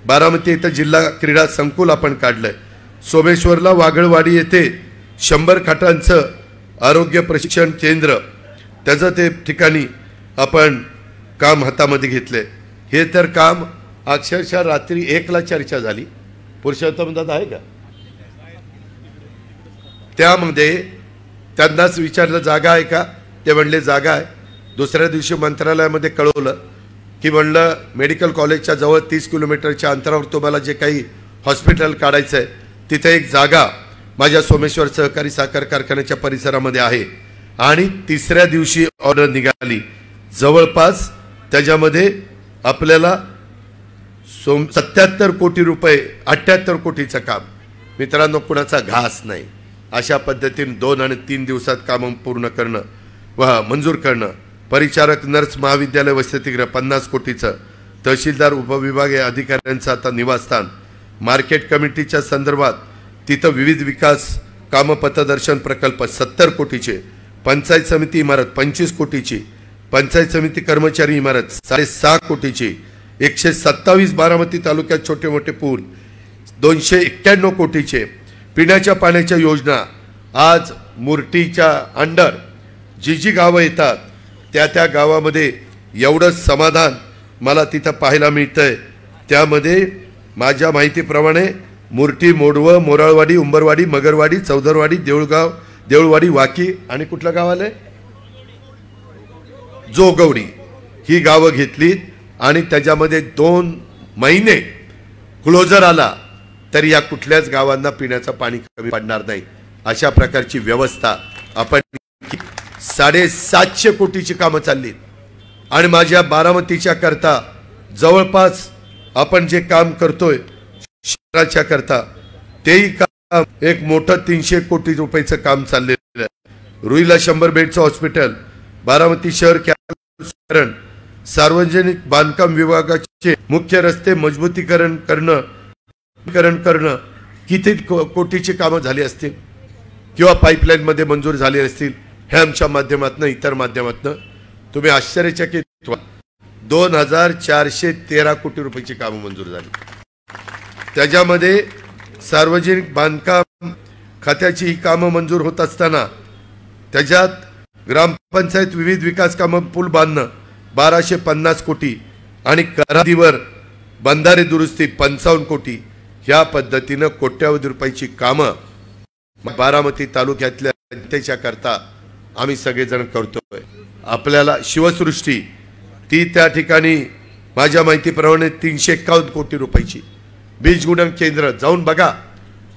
बारामती इथं जिल्हा क्रीडा संकुल आपण काढलंय, सोमेश्वरला वागळवाडी येथे 100 खाटांचं आरोग्य प्रशिक्षण केंद्र त्याचं ते ठिकाणी आपण काम हातामध्ये घेतले। हे तर काम अक्षरशः रात्री 1ला चर्चा झाली, पुरुषोत्तम दादा आहे का, त्यामध्ये त्यांनाच विचारलं जागा आहे का, ते म्हणले जागा आहे। दुसऱ्या दिवशी मंत्रालयामध्ये कळवलं की म्हणलं मेडिकल कॉलेजच्या जवळ 30 किलोमीटरच्या अंतरावर तुम्हाला जे काही हॉस्पिटल काढायचं आहे तिथे एक जागा माझ्या सोमेश्वर सहकारी साखर कारखान्याच्या परिसरामध्ये आहे आणि तिसऱ्या दिवशी ऑर्डर निघाली जवळपास त्याच्यामध्ये आपल्याला 77 कोटी रुपये 78 कोटीचं काम. मित्रांनो कुणाचा घास नाही. अशा पद्धतीने 2 आणि 3 दिवसात काम पूर्ण करणं व मंजूर करणं. परिचारक नर्स महाविद्यालय वसतिगृह 50 कोटीचं. तहसीलदार उपविभागीय अधिकाऱ्यांचं आता निवासस्थान. मार्केट कमिटीच्या संदर्भात तिथं विविध विकास कामं पथदर्शन प्रकल्प 70 कोटीचे. पंचायत समिती इमारत 25 कोटीची. पंचायत समिती कर्मचारी इमारत 6.5 कोटीची. 127 बारामती तालुक्यात छोटे मोठे पूल 291 कोटीचे. पिण्याच्या पाण्याच्या योजना आज मुर्टीच्या अंडर जी गावं येतात त्या गावामध्ये एवढं समाधान मला तिथं पाहायला मिळतंय. त्यामध्ये माझ्या माहितीप्रमाणे मुर्टी, मोडवं, मोराळवाडी, उंबरवाडी, मगरवाडी, चौदरवाडी, देऊळगाव, देऊळवाडी, वाकी आणि कुठलं गाव आलंय जोगवडी ही गावं घेतली आणि त्याच्यामध्ये 2 महिने क्लोजर आला तरी या कुठल्याच गावांना पिण्याचं पाणी कमी पडणार नाही. अशा प्रकारची व्यवस्था आपण 750 कोटीची कामं चालली आणि माझ्या बारामतीच्या करता जवळपास आपण जे काम करतोय शहराच्या करता तेही काम एक मोठं 300 कोटी रुपयाचं काम चाललेलं आहे. रुईला 100 बेडचं हॉस्पिटल, बारामती शहर कॅन्सर, सार्वजनिक बांधकाम विभागाचे मुख्य रस्ते मजबूतीकरण करणं किती कोटीची कामं झाली असतील किंवा पाईपलाईन मध्ये मंजूर झाली असतील. हे आमच्या माध्यमातून इतर माध्यमातून तुम्ही आश्चर्यचकित व्हाल. 2413 कोटी रुपयाची कामं मंजूर झाली. त्याच्यामध्ये सार्वजनिक बांधकाम खात्याची ही कामं मंजूर होत असताना त्याच्यात ग्रामपंचायत विविध विकास कामं पूल बांधणं 1250 कोटी आणि करादीवर बंधारे दुरुस्ती 55 कोटी. ह्या पद्धतीनं कोट्यावधी रुपयाची कामं बारामती तालुक्यातल्या जनतेच्या करता आम्ही सगळेजण करतोय. आपल्याला शिवसृष्टी ती त्या ठिकाणी माझ्या माहितीप्रमाणे 351 कोटी रुपयाची. बीज गुणन केंद्र जाऊन बघा,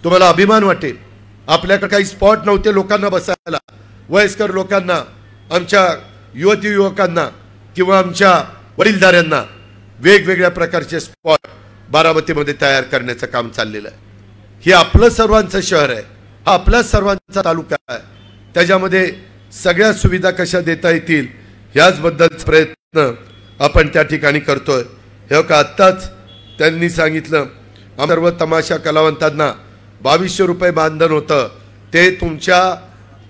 तुम्हाला अभिमान वाटेल. आपल्याकडे काही स्पॉट नव्हते लोकांना बसायला, वयस्कर लोकांना, आमच्या युवती युवकांना किंवा आमच्या वडीलधाऱ्यांना वेगवेगळ्या प्रकारचे स्पॉट बारामतीमध्ये तयार करण्याचं काम चाललेलं आहे. हे आपलं सर्वांचं शहर आहे, हा आपला सर्वांचा तालुका आहे. त्याच्यामध्ये सगळ्या सुविधा कशा देता येतील याचबद्दलचा प्रयत्न आपण त्या ठिकाणी करतोय. हे का आत्ताच त्यांनी सांगितलं सर्व तमाशा कलावंतांना 2200 रुपये मानधन होतं ते तुमच्या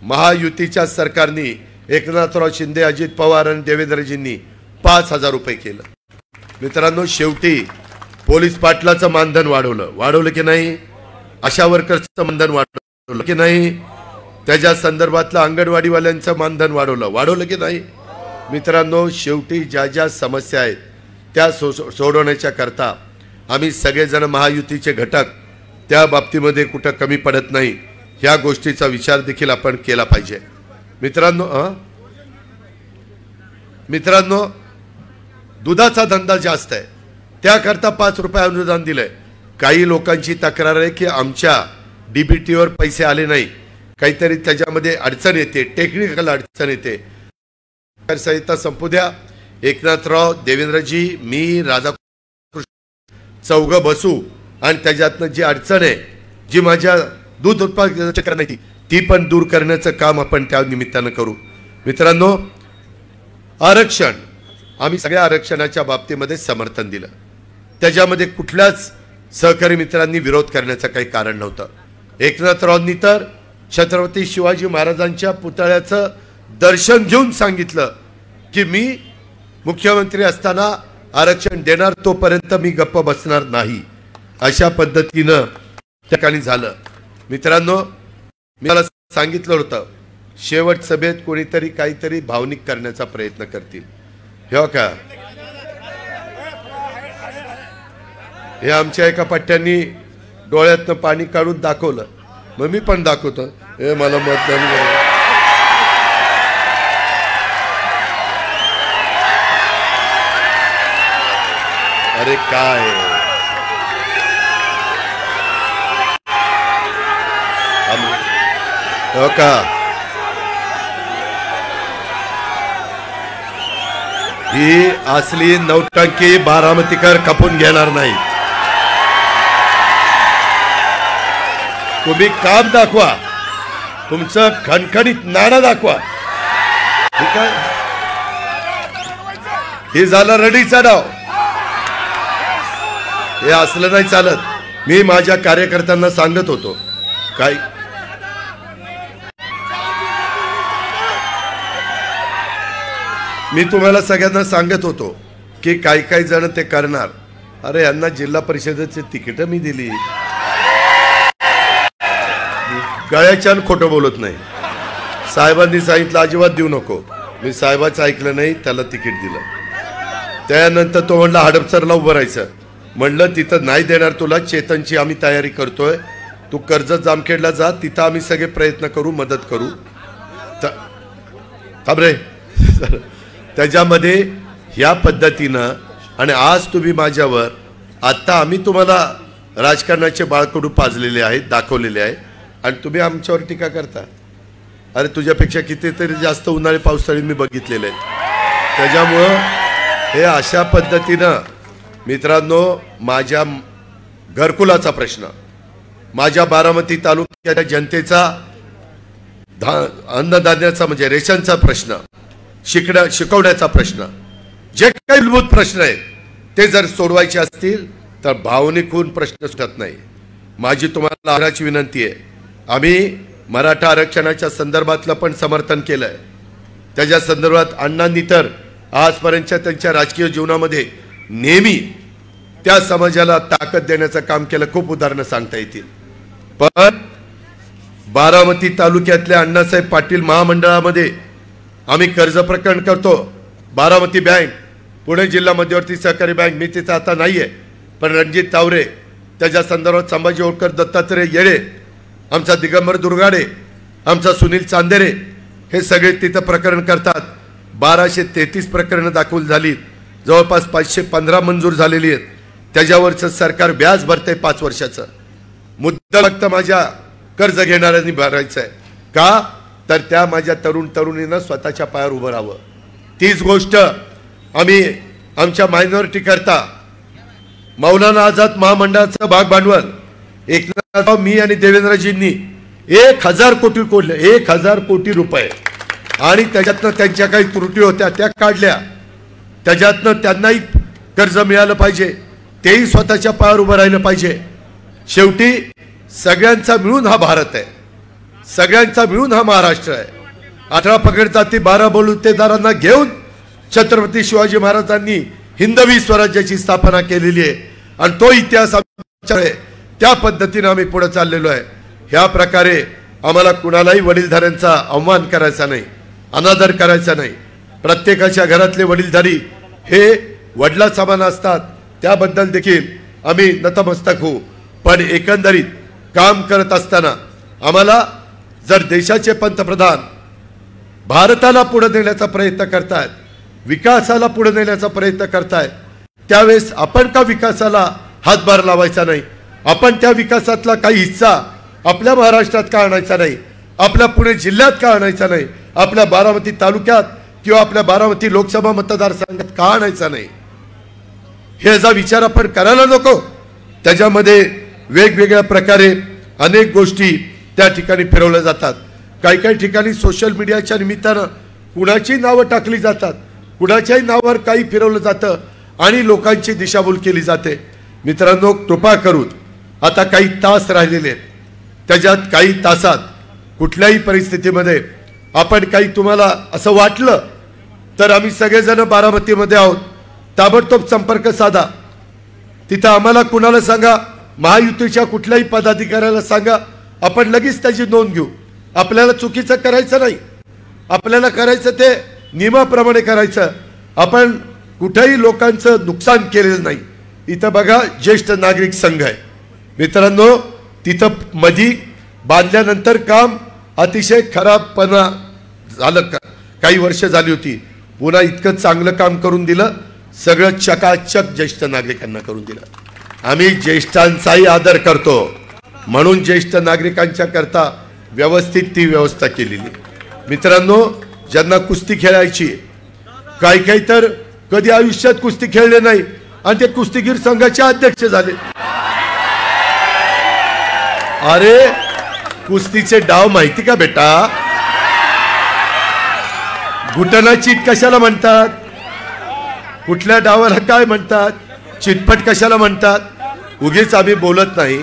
महायुतीच्या सरकारने एकनाथराव शिंदे, अजित पवार आणि देवेंद्रजींनी 5000 रुपये केलं. मित्रांनो शेवटी पोलीस पाटलाचं मानधन वाढवलं की नाही, आशा वर्कर्सचं मानधन वाढवलं की नाही, त्याच्या संदर्भातलं अंगणवाडीवाल्यांचं मानधन वाढवलं की नाही. मित्रांनो शेवटी ज्या ज्या समस्या आहेत त्या सोडवण्याच्या करता आम्ही सगळेजण महायुतीचे घटक त्या बाबतीमध्ये कुठं कमी पडत नाही. ह्या गोष्टीचा विचार देखील आपण केला पाहिजे. मित्रांनो दुधाचा धंदा जास्त आहे त्याकरता 5 रुपये अनुदान दिलंय. काही लोकांची तक्रार आहे की आमच्या डीबीटीवर पैसे आले नाही, काहीतरी त्याच्यामध्ये अडचण येते, टेक्निकल अडचण येते. संहिता संपू द्या. एकनाथराव, देवेंद्रजी, मी, राधाकृष्ण चौघ बसू आणि त्याच्यातनं जी अडचण आहे, जी माझ्या दूध उत्पादनाची करण्याची ती पण दूर करण्याचं काम आपण त्या निमित्तानं करू. मित्रांनो आरक्षण आम्ही सगळ्या आरक्षणाच्या बाबतीमध्ये समर्थन दिलं. त्याच्यामध्ये कुठल्याच सहकारी मित्रांनी विरोध करण्याचं काही कारण नव्हतं. एकनाथरावांनी तर छत्रपती शिवाजी महाराजांच्या पुतळ्याचं दर्शन घेऊन सांगितलं की मी मुख्यमंत्री असताना आरक्षण देणार, तोपर्यंत मी गप्प बसणार नाही. अशा पद्धतीनं ठिकाणी झालं. मित्रांनो मी मला सांगितलं होतं शेवट सभेत कोणीतरी काहीतरी भावनिक करण्याचा प्रयत्न करतील. हे का हे आमच्या एका पट्ट्यांनी डोळ्यातनं पाणी काढून दाखवलं, मग मी पण दाखवतो. हे मला मतदान करा. अरे काय हो का? ही असली नौटंकी बारामतीकर खपून घेणार नाही. तुम्ही काम दाखवा, तुमचं खणखणीत नाणं दाखवा. ठीक आहे, हे झालं रडीचा डाव. हे असलं नाही चालत. मी माझ्या कार्यकर्त्यांना सांगत होतो काय, मी तुम्हाला सगळ्यांना सांगत होतो की काही जण ते करणार. अरे यांना जिल्हा परिषदेची तिकीट मी दिली. गळ्याच्यान खोटं बोलत नाही. साहेबांनी सांगितलं अजिबात देऊ नको. मी साहेबाचं ऐकलं नाही, त्याला तिकीट दिलं. त्यानंतर तो म्हणला हडपसरला उभं राहायचं. म्हणलं तिथं नाही देणार तुला, चेतनची आम्ही तयारी करतोय, तू कर्जत जामखेडला जा, तिथं आम्ही सगळे प्रयत्न करू, मदत करू. थांब रे. त्याच्यामध्ये ह्या पद्धतीनं, आणि आज तुम्ही माझ्यावर, आता आम्ही तुम्हाला राजकारणाचे बाळकडू पाजलेले आहेत, दाखवलेले आहे, आणि तुम्ही आमच्यावर टीका करता. अरे तुझ्यापेक्षा कितीतरी जास्त उन्हाळी पावसाळी मी बघितलेले आहेत. त्याच्यामुळं हे अशा पद्धतीनं मित्रांनो, माझ्या घरकुलाचा प्रश्न, माझ्या बारामती तालुक्याच्या जनतेचा अन्नधान्याचा म्हणजे रेशनचा प्रश्न, शिकवण्याचा प्रश्न, जे काही मूलभूत प्रश्न आहेत ते जर सोडवायचे असतील तर भावनिक होऊन प्रश्न सुटत नाही. माझी तुम्हाला आग्रहाची विनंती आहे, आम्ही मराठा आरक्षणाच्या संदर्भातलं पण समर्थन केलंय. त्याच्या संदर्भात अण्णांनी तर आजपर्यंतच्या त्यांच्या राजकीय जीवनामध्ये नेहमी त्या समाजाला ताकद देण्याचं काम केलं. खूप उदाहरणं सांगता येतील. पण बारामती तालुक्यातल्या अण्णासाहेब पाटील महामंडळामध्ये आम्ही कर्ज प्रकरण करतो. बारामती बँक, पुणे जिल्हा मध्यवर्ती सहकारी बँक, मी तिथं आता नाहीये, पण रणजित तावरे, त्याच्या संदर्भात संभाजी होळकर, दत्तात्रय येळे, आमचा दिगंबर दुर्गाडे, आमचा सुनील चांदेरे, हे सगळे तिथं प्रकरण करतात. 1233 प्रकरणं दाखल झाली, जवळपास 515 मंजूर झालेली आहेत. त्याच्यावरचं सरकार व्याज भरतंय 5 वर्षाचं. मुद्दा फक्त माझ्या कर्ज घेणाऱ्यांनी भरायचं आहे. का तर त्या माझ्या तरुणींना स्वतःच्या पायावर उभं राहावं. तीच गोष्ट आम्ही आमच्या मायनॉरिटी करता मौलाना आझाद महामंडळाचं भाग भांडवल एकनाथराव, मी आणि देवेंद्रजींनी 1000 कोटी कोडले, 1000 कोटी रुपये, आणि त्याच्यातनं त्यांच्या काही त्रुटी होत्या त्या काढल्या. त्याच्यातनं त्यांनाही कर्ज मिळालं पाहिजे, तेही स्वतःच्या पायावर उभं राहिलं पाहिजे. शेवटी सगळ्यांचा मिळून हा भारत आहे, सगळ्यांचा मिळून हा महाराष्ट्र आहे. 18 पगड जाती 12 बलुतेदारांना घेऊन छत्रपती शिवाजी महाराजांनी हिंदवी स्वराज्याची स्थापना केलेली आहे, आणि तो इतिहास आमच्याकडे, त्या पद्धतीने आम्ही पुढे चाललेलो आहे. ह्या प्रकारे आम्हाला कुणालाही वडीलधाऱ्यांचा अवमान करायचा नाही, अनादर करायचा नाही. प्रत्येकाच्या घरातले वडीलधारी हे वडिला समान असतात, त्याबद्दल देखील आम्ही नतमस्तक होऊ. पण एकंदरीत काम करत असताना आम्हाला जर देशाचे पंतप्रधान भारताला पुढे नेण्याचा प्रयत्न करतायत, विकासाला पुढे नेण्याचा प्रयत्न करतायत, त्यावेळेस आपण का विकासाला हातभार लावायचा नाही? आपण त्या विकासातला काही हिस्सा आपल्या महाराष्ट्रात का आणायचा नाही? आपल्या पुणे जिल्ह्यात का आणायचा नाही? आपल्या बारामती तालुक्यात किंवा आपल्या बारामती लोकसभा मतदारसंघात का आणायचा नाही? ह्याचा विचार आपण करायला नको. त्याच्यामध्ये वेगवेगळ्या प्रकारे अनेक गोष्टी त्या ठिकाणी फिरवल्या जातात. काही ठिकाणी सोशल मीडियाच्या निमित्तानं कुणाची नावं टाकली जातात, कुणाच्याही नावावर काही फिरवलं जातं आणि लोकांची दिशाभूल केली जाते. मित्रांनो, कृपा करून आता काही तास राहिलेले आहेत, त्याच्यात काही तासात कुठल्याही परिस्थितीमध्ये आपण काही तुम्हाला असं वाटलं तर आम्ही सगळेजण बारामतीमध्ये आहोत, ताबडतोब संपर्क साधा. तिथं आम्हाला कुणाला सांगा, महायुतीच्या कुठल्याही पदाधिकाऱ्याला सांगा, आपण लगेच त्याची नोंद घेऊ. आपल्याला चुकीचं करायचं नाही, आपल्याला करायचं ते नियमाप्रमाणे करायचं. आपण कुठेही लोकांचं नुकसान केलेलं नाही. इथं बघा ज्येष्ठ नागरिक संघ आहे मित्रांनो, तिथं मधी बांधल्यानंतर काम अतिशय खराबपणा झालं, काही वर्ष झाली होती. पुन्हा इतकं चांगलं काम करून दिलं, सगळं चकाचक ज्येष्ठ नागरिकांना करून दिलं. आम्ही ज्येष्ठांचाही आदर करतो, म्हणून ज्येष्ठ नागरिकांच्या करता व्यवस्थित ती व्यवस्था केलेली. मित्रांनो, ज्यांना कुस्ती खेळायची, काही तर कधी आयुष्यात कुस्ती खेळले नाही आणि ते कुस्तीगीर संघाचे अध्यक्ष झाले. अरे कुस्तीचे डाव माहिती का बेटा? घुटना चीट कशाला म्हणतात? कुठल्या डावाला काय म्हणतात? चिटपट कशाला म्हणतात? उगीच आम्ही बोलत नाही.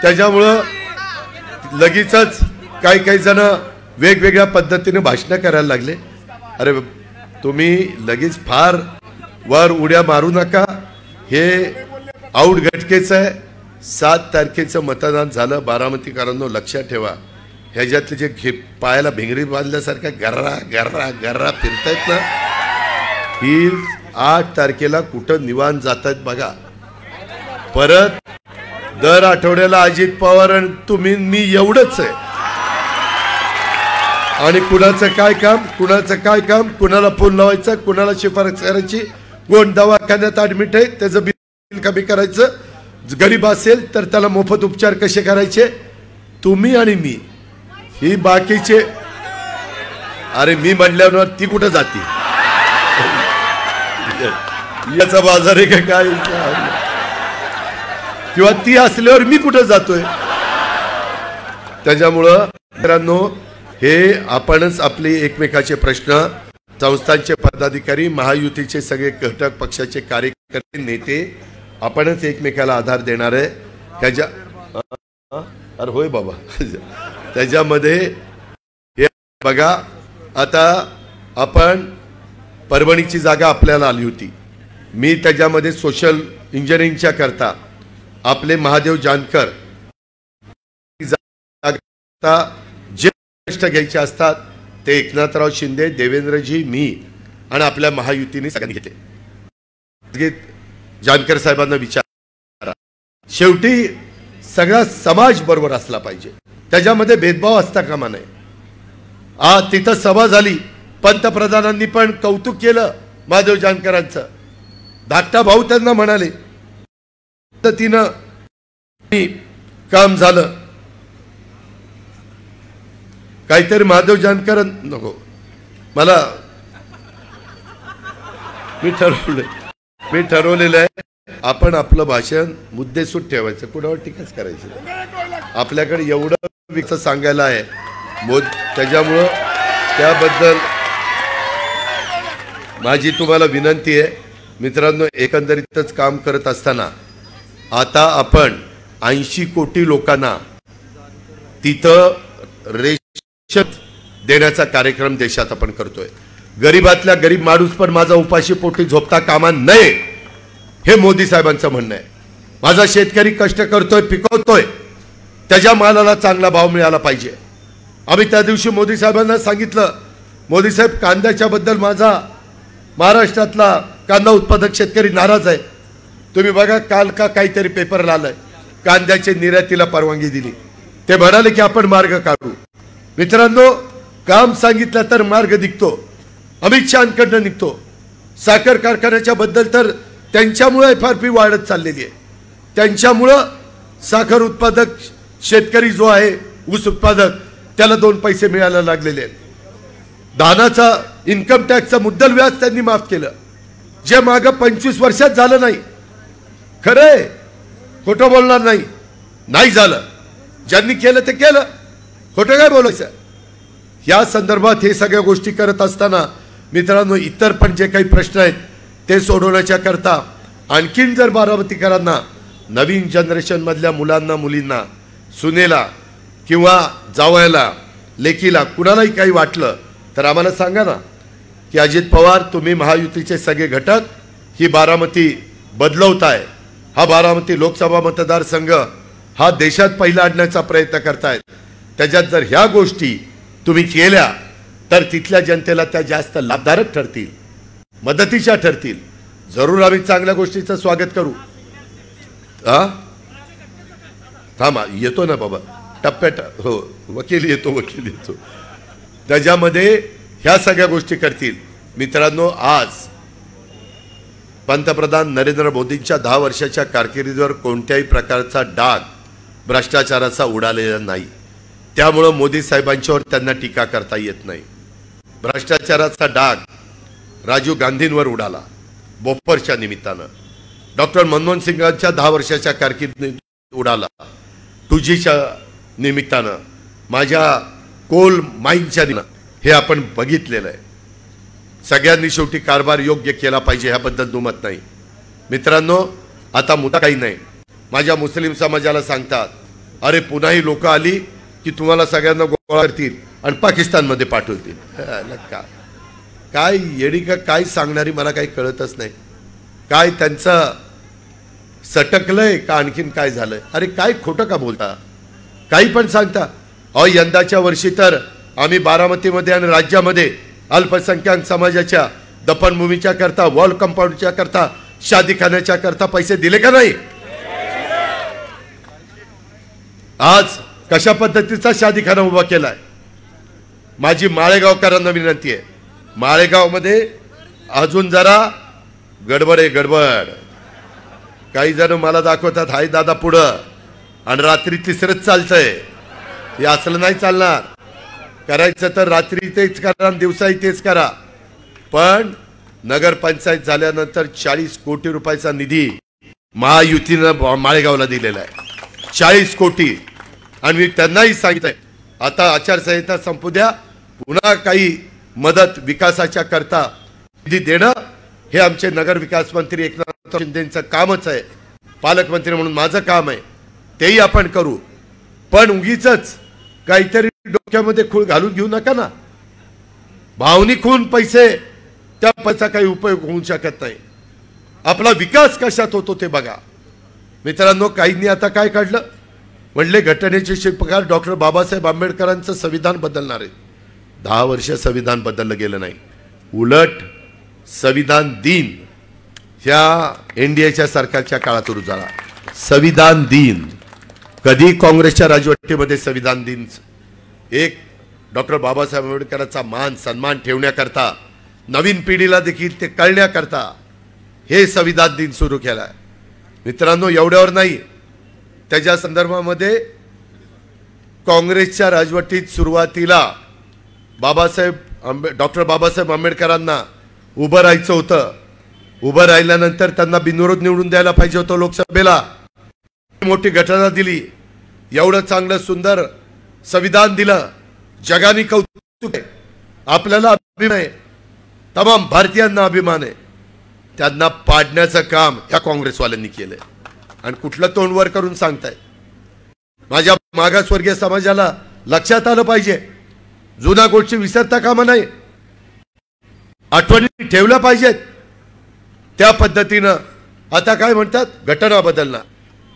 त्याच्यामुळं लगेचच काही जण वेगवेगळ्या पद्धतीने भाषणं करायला लागले. अरे तुम्ही लगेच फार वर उड्या मारू नका. हे आऊट घटकेचं आहे. 7 तारखेचं मतदान झालं. बारामतीकरांनो लक्षात ठेवा, ह्याच्यातले जे पायाला भिंगरी बांधल्यासारख्या गर्रा गर्रा गर्रा फिरतायत ना, ही 8 तारखेला कुठं निवांत जात आहेत बघा. परत दर आठवड्याला अजित पवार आणि तुम्ही मी एवढंच आहे. आणि कुणाचं काय काम, कुणाला फोन लावायचा, कुणाला शिफारस करायची, कोण दवाखान्यात ऍडमिट आहे त्याचं बिल कमी करायचं, गरीब असेल तर त्याला मोफत उपचार कसे करायचे, तुम्ही आणि मी. ही बाकीचे अरे मी म्हणल्यावर ती कुठं जाते? याचा बाजार आहे का काय? किंवा ती असल्यावर मी कुठं जातोय? त्याच्यामुळं मित्रांनो, हे आपणच आपले एकमेकाचे प्रश्न, संस्थांचे पदाधिकारी, महायुतीचे सगळे घटक पक्षाचे कार्यकर्ते, नेते, आपणच एकमेकाला आधार देणार आहे. त्याच्या अरे होय बाबा, त्याच्यामध्ये हे बघा, आता आपण परभणीची जागा आपल्याला आली होती. मी त्याच्यामध्ये सोशल इंजिनिअरिंगच्या करता आपले महादेव जानकर जे कष्ट घ्यायचे असतात ते एकनाथराव शिंदे, देवेंद्रजी, मी आणि आपल्या महायुतीने सगळ्यांनी घेतले. जानकर साहेबांना विचारा, शेवटी सगळा समाज बरोबर असला पाहिजे, त्याच्यामध्ये भेदभाव असता कामा नये. तिथं सभा झाली, पंतप्रधानांनी पण कौतुक केलं महादेव जानकरांचं. धाकटा भाऊ त्यांना म्हणाले, तिनं काम झालं. काहीतरी महादेव जानकर नको मला, मी ठरवलेलं आहे, आपण आपलं भाषण मुद्देसूद ठेवायचं, कुणावर टीकाच करायची. आपल्याकडे एवढं विकत सांगायला आहे त्याच्यामुळं त्याबद्दल माझी तुम्हाला विनंती आहे. मित्रांनो, एकंदरीतच काम करत असताना आता आपण 80 कोटी लोकांना तिथं रेशन देण्याचा कार्यक्रम देशात आपण करतोय. गरीबातल्या गरीब माणूस पण माझा उपाशी पोटी झोपता कामा नये, हे मोदी साहेबांचं म्हणणं आहे. माझा शेतकरी कष्ट करतोय, पिकवतोय, त्याच्या मालाला चांगला भाव मिळाला पाहिजे. आम्ही त्या दिवशी मोदी साहेबांना सांगितलं, मोदी साहेब कांद्याच्या बद्दल माझा महाराष्ट्रातला कांदा उत्पादक शेतकरी नाराज आहे. तुम्ही बघा, काल का काहीतरी पेपरला आलंय, कांद्याच्या निर्यातीला परवानगी दिली. ते म्हणाले की आपण मार्ग काढू. मित्रांनो, काम सांगितलं तर मार्ग निघतो, अमित शहाकडनं निघतो. साखर कारखान्याच्या बद्दल तर त्यांच्यामुळे FRP वाढत चाललेली आहे. त्यांच्यामुळं साखर उत्पादक शेतकरी जो आहे, ऊस उत्पादक, त्याला 2 पैसे मिळायला लागलेले आहेत. धानाचा इन्कम टॅक्सचा मुद्दल व्याज त्यांनी माफ केलं, जे मागं 25 वर्षात झालं नाही. खरंय, खोटं बोलणार नाही झालं. ज्यांनी केलं ते केलं, खोटं काय बोलायचं. या संदर्भात हे सगळ्या गोष्टी करत असताना मित्रांनो, इतर पण जे काही प्रश्न आहेत ते सोडवण्याच्या करता आणखीन जर बारामतीकरांना, नवीन जनरेशन मधल्या मुलांना, मुलींना, सुनेला किंवा जावयाला, लेकीला, कुणालाही काही वाटलं तर आम्हाला सांगा ना, की अजित पवार, तुम्ही महायुतीचे सगळे घटक ही बारामती बदलवताय, हा बारामती लोकसभा मतदारसंघ हा देशात पहिला आणण्याचा प्रयत्न करतायत. त्याच्यात जर ह्या गोष्टी तुम्ही केल्या तर तिथल्या जनतेला त्या जास्त लाभदायक ठरतील, मदतीच्या ठरतील. जरूर आम्ही चांगल्या गोष्टीचं स्वागत करू. थांबा, येतो ना बाबा टप्प्यात. हो, वकील येतो. त्याच्यामध्ये ह्या सगळ्या गोष्टी करतील. मित्रांनो, आज पंतप्रधान नरेंद्र मोदींच्या 10 वर्षाच्या कारकिर्दीवर कोणत्याही प्रकारचा डाग भ्रष्टाचाराचा उडालेला नाही. त्यामुळे मोदी साहेबांच्यावर त्यांना टीका करता येत नाही. भ्रष्टाचाराचा डाग राजीव गांधींवर उडाला बोफोर्सच्या निमित्तानं, डॉक्टर मनमोहन सिंगांच्या 10 वर्षाच्या कारकिर्दीत उडाला 2Gच्या निमित्तानं, माझ्या कोल माईनच्या निमित्तानं, हे आपण बघितलेलं आहे. सगळ्यांनी शेवटी कारभार योग्य केला पाहिजे ह्याबद्दल दुमत नाही. मित्रांनो, आता मुद्दा काही नाही. माझ्या मुस्लिम समाजाला सांगतात, अरे पुन्हा ही लोक आली की तुम्हाला सगळ्यांना गोळा करतील आणि पाकिस्तानमध्ये पाठवतील. काय येडी का काय सांगणारी मला काही कळतच नाही. काय त्यांचं सटकलंय का आणखीन काय झालंय? अरे काय खोटं का बोलता, काही पण सांगता. यंदाच्या वर्षी तर आम्ही बारामतीमध्ये आणि राज्यामध्ये अल्पसंख्याक समाजाच्या दफनभूमीच्या करता, वॉल कंपाऊंडच्या करता, शादीखान्याच्या करता पैसे दिले का नाही? आज कशा पद्धतीचा शादीखाना उभा केलाय? माझी माळेगावकरांना विनंती आहे, माळेगावमध्ये अजून जरा गडबड आहे, गडबड. काही जण मला दाखवतात हाय दादा पुढं आणि रात्री तिसरंच चालतंय. हे असलं नाही चालणार. करायचं तर रात्री तेच करा, दिवसाही तेच करा. पण नगरपंचायत झाल्यानंतर 40 कोटी रुपयाचा निधी महायुतीनं माळेगावला दिलेला आहे, 40 कोटी. आणि मी त्यांनाही सांगितलंय, आता आचारसंहिता संपू द्या, पुन्हा काही मदत विकासाच्या करता निधी देणं हे आमचे नगर विकास मंत्री एकनाथ शिंदेंचं कामच आहे. पालकमंत्री म्हणून माझं काम आहे, तेही आपण करू. पण उगीचच काहीतरी डोक्यामध्ये खूळ घालून घेऊ नका ना. भावनिक होऊन पैसे, त्या पैसा काही उपयोग होऊ शकत नाही. आपला विकास कशात होतो ते बघा. मित्रांनो, काहींनी आता काय काढलं, म्हणले घटनेचे शिल्पकार डॉक्टर बाबासाहेब आंबेडकरांचं संविधान बदलणार आहे. 10 वर्ष संविधान बदललं गेलं नाही. उलट संविधान दिन ह्या एनडीएच्या सरकारच्या काळात सुरू झाला. संविधान दिन कधी काँग्रेसच्या राजवटीमध्ये संविधान दिन एक डॉक्टर बाबासाहेब आंबेडकरांचा मान सन्मान ठेवण्याकरता, नवीन पिढीला देखील ते कळण्याकरता हे संविधान दिन सुरू केलाय. मित्रांनो, एवढ्यावर नाही, त्याच्या संदर्भामध्ये काँग्रेसच्या राजवटीत सुरुवातीला डॉक्टर बाबासाहेब आंबेडकरांना उभं राहायचं होतं. उभं राहिल्यानंतर त्यांना बिनविरोध निवडून द्यायला पाहिजे होतं लोकसभेला. मोठी घटना दिली, एवढं चांगलं सुंदर संविधान दिलं, जगाने कौतुक आहे, आपल्याला अभिमान आहे, तमाम भारतीयांना अभिमान आहे. त्यांना पाडण्याचं काम या काँग्रेसवाल्यांनी केलंय. आणि कुठलं तोंड वर करून सांगताय? माझ्या मागासवर्गीय समाजाला लक्षात आलं पाहिजे, जुना गोष्टी विसरता कामा नाही, आठवणी ठेवल्या पाहिजेत. त्या पद्धतीनं आता काय म्हणतात, घटना बदलणार.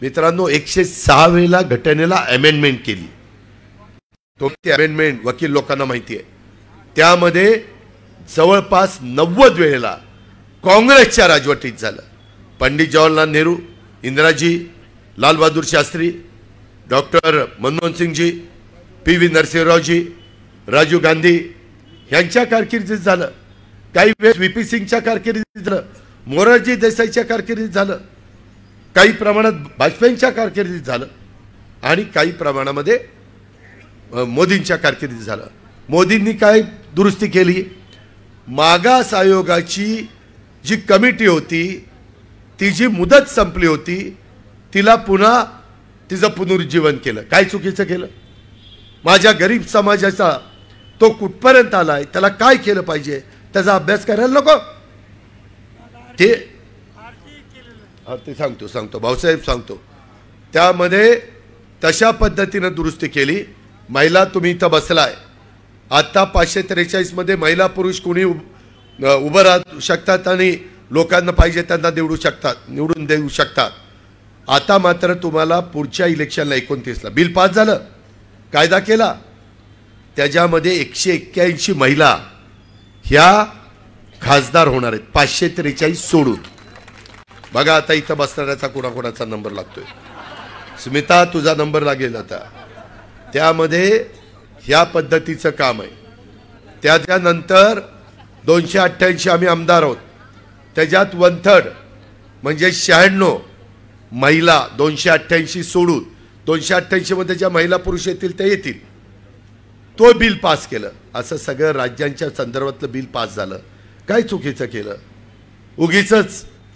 मित्रांनो, 106 वेळेला घटनेला अमेंडमेंट केली. तो अमेंडमेंट वकील लोकांना माहिती आहे. त्यामध्ये जवळपास 90 वेळेला काँग्रेसच्या राजवटीत झालं. पंडित जवाहरलाल नेहरू, इंदिराजी, लालबहादूर शास्त्री, डॉक्टर मनमोहन सिंगजी, PV नरसिंहरावजी, राजीव गांधी यांच्या कारकिर्दीत झालं. काही वेळेस VP सिंगच्या कारकिर्दीत झालं, मोरारजी देसाईच्या कारकिर्दीत झालं, काही प्रमाणात वाजपेयींच्या कारकिर्दीत झालं आणि काही प्रमाणामध्ये मोदींच्या कारकिर्दीत झालं. मोदींनी काय दुरुस्ती केली, मागास आयोगाची जी कमिटी होती ती जी मुदत संपली होती तिला पुन्हा तिचं पुनरुज्जीवन केलं. काय चुकीचं केलं? माझ्या गरीब समाजाचा तो कुठपर्यंत आलाय, त्याला काय केलं पाहिजे त्याचा अभ्यास करायला नको? ते सांगतो भाऊसाहेब सांगतो. त्यामध्ये तशा पद्धतीनं दुरुस्ती केली. महिला, तुम्ही इथं बसलाय, आता 543 मध्ये महिला पुरुष कोणी उभं राहू शकतात आणि लोकांना पाहिजे त्यांना निवडून देऊ शकतात. आता मात्र तुम्हाला पुढच्या इलेक्शनला 29ला बिल पास झालं, कायदा केला, त्याच्यामध्ये 181 महिला ह्या खासदार होणार आहेत, 543 सोडून. बघा आता इथं बसणाऱ्याचा कोणाकोणाचा नंबर लागतोय. स्मिता, तुझा नंबर लागेल आता. त्यामध्ये ह्या पद्धतीचं काम आहे. त्याच्यानंतर 288 आम्ही आमदार आहोत, त्याच्यात 1/3 म्हणजे 96 महिला, 288 सोडून 288 मध्ये ज्या महिला पुरुष येतील ते येतील. तो बिल पास केलं, असं सगळं राज्यांच्या संदर्भातलं बिल पास झालं. काय चुकीचं केलं? उगीच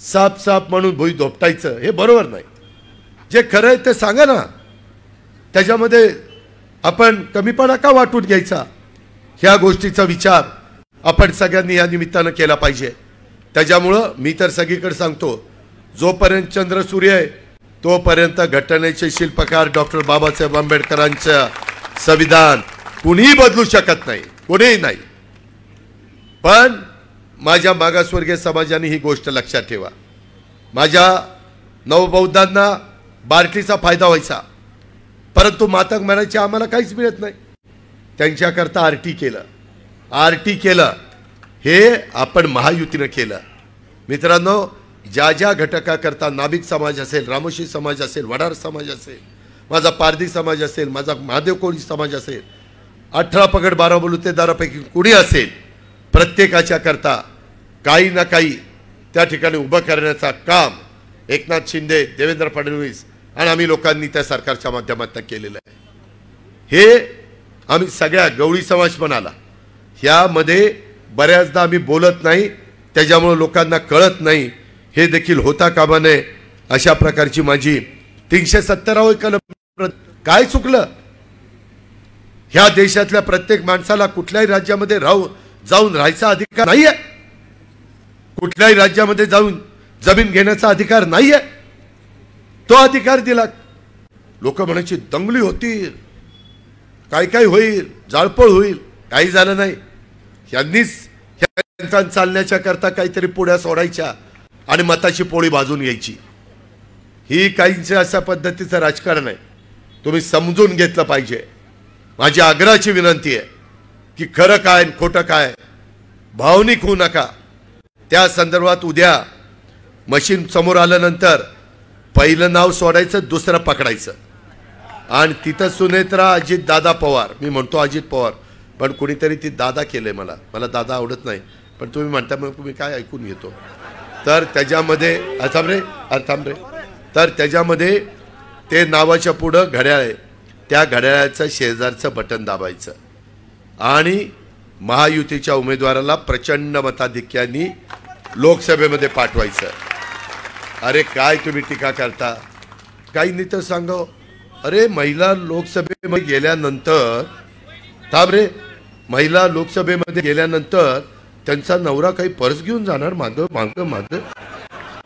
साप साप म्हणून भुई धोपटायचं हे बरोबर नाही. जे खरं आहे ते सांगा ना. त्याच्यामध्ये आपण कमीपणा का वाटून घ्यायचा? ह्या गोष्टीचा विचार आपण सगळ्यांनी या निमित्तानं केला पाहिजे. त्याच्यामुळं मी तर सगळीकडे सांगतो, जोपर्यंत चंद्र सूर्य आहे तोपर्यंत घटनेचे शिल्पकार डॉक्टर बाबासाहेब आंबेडकरांचं संविधान कुणीही बदलू शकत नाही, कोणीही नाही. पण माझ्या मागासवर्गीय समाजाने ही गोष्ट लक्षात ठेवा. माझ्या नवबौद्धांना बार्टीचा फायदा व्हायचा, परंतु मातंग म्हणायचे आम्हाला काहीच मिळत नाही. त्यांच्याकरता आरटी केलं. हे आपण महायुतीनं केलं. मित्रांनो, ज्या ज्या घटकाकरता नाभिक समाज असेल, रामोशी समाज असेल, वडार समाज असेल, माझा पारधी समाज असेल, माझा महादेव कोळी समाज असेल, 18 पगड 12 बलुतेदारापैकी कुणी असेल, प्रत्येकाच्या करता काही ना काही त्या ठिकाणी उभं करण्याचा काम एकनाथ शिंदे, देवेंद्र फडणवीस आणि आम्ही लोकांनी त्या सरकारच्या माध्यमातून केलेलं आहे. हे आम्ही सगळ्या गवळी समाज पण आला, ह्यामध्ये बऱ्याचदा आम्ही बोलत नाही, त्याच्यामुळे लोकांना कळत नाही. हे देखील होता कामा नये. अशा प्रकारची माझी 370 कलम. काय चुकलं? ह्या देशातल्या प्रत्येक माणसाला कुठल्याही राज्यामध्ये जाऊन राहायचा अधिकार नाहीये. कुठल्याही राज्यामध्ये जाऊन जमीन घेण्याचा अधिकार नाहीये. तो अधिकार दिला. लोक म्हणायची दंगली होतील, काय काय होईल, जाळपोळ होईल. काही झालं नाही. यांनीच चालण्याच्या करता काहीतरी पुढ्या सोडायच्या आणि मताची पोळी भाजून घ्यायची. ही काहींचं अशा पद्धतीचं राजकारण आहे. तुम्ही समजून घेतलं पाहिजे. माझी आग्रहाची विनंती आहे की खरं काय खोटं काय भावनिक होऊ नका. त्या संदर्भात उद्या मशीन समोर आल्यानंतर पहिलं नाव सोडायचं, दुसरं पकडायचं. आणि तिथं सुनेत्रा अजित दादा पवार, मी म्हणतो अजित पवार, पण कोणीतरी ती दादा केलंय. मला दादा आवडत नाही, पण तुम्ही म्हणता मग तुम्ही काय ऐकून घेतो. तर त्याच्यामध्ये तर त्याच्यामध्ये ते नावाच्या पुढं घड्याळ आहे, त्या घड्याळाचं शेजारचं बटन दाबायचं आणि महायुतीच्या उमेदवाराला प्रचंड मताधिक्याने लोकसभेमध्ये पाठवायचं. अरे काय तुम्ही टीका करता? काही नाही तर सांगा. अरे महिला लोकसभेमध्ये गेल्यानंतर त्यांचा नवरा काही पर्स घेऊन जाणार मागं.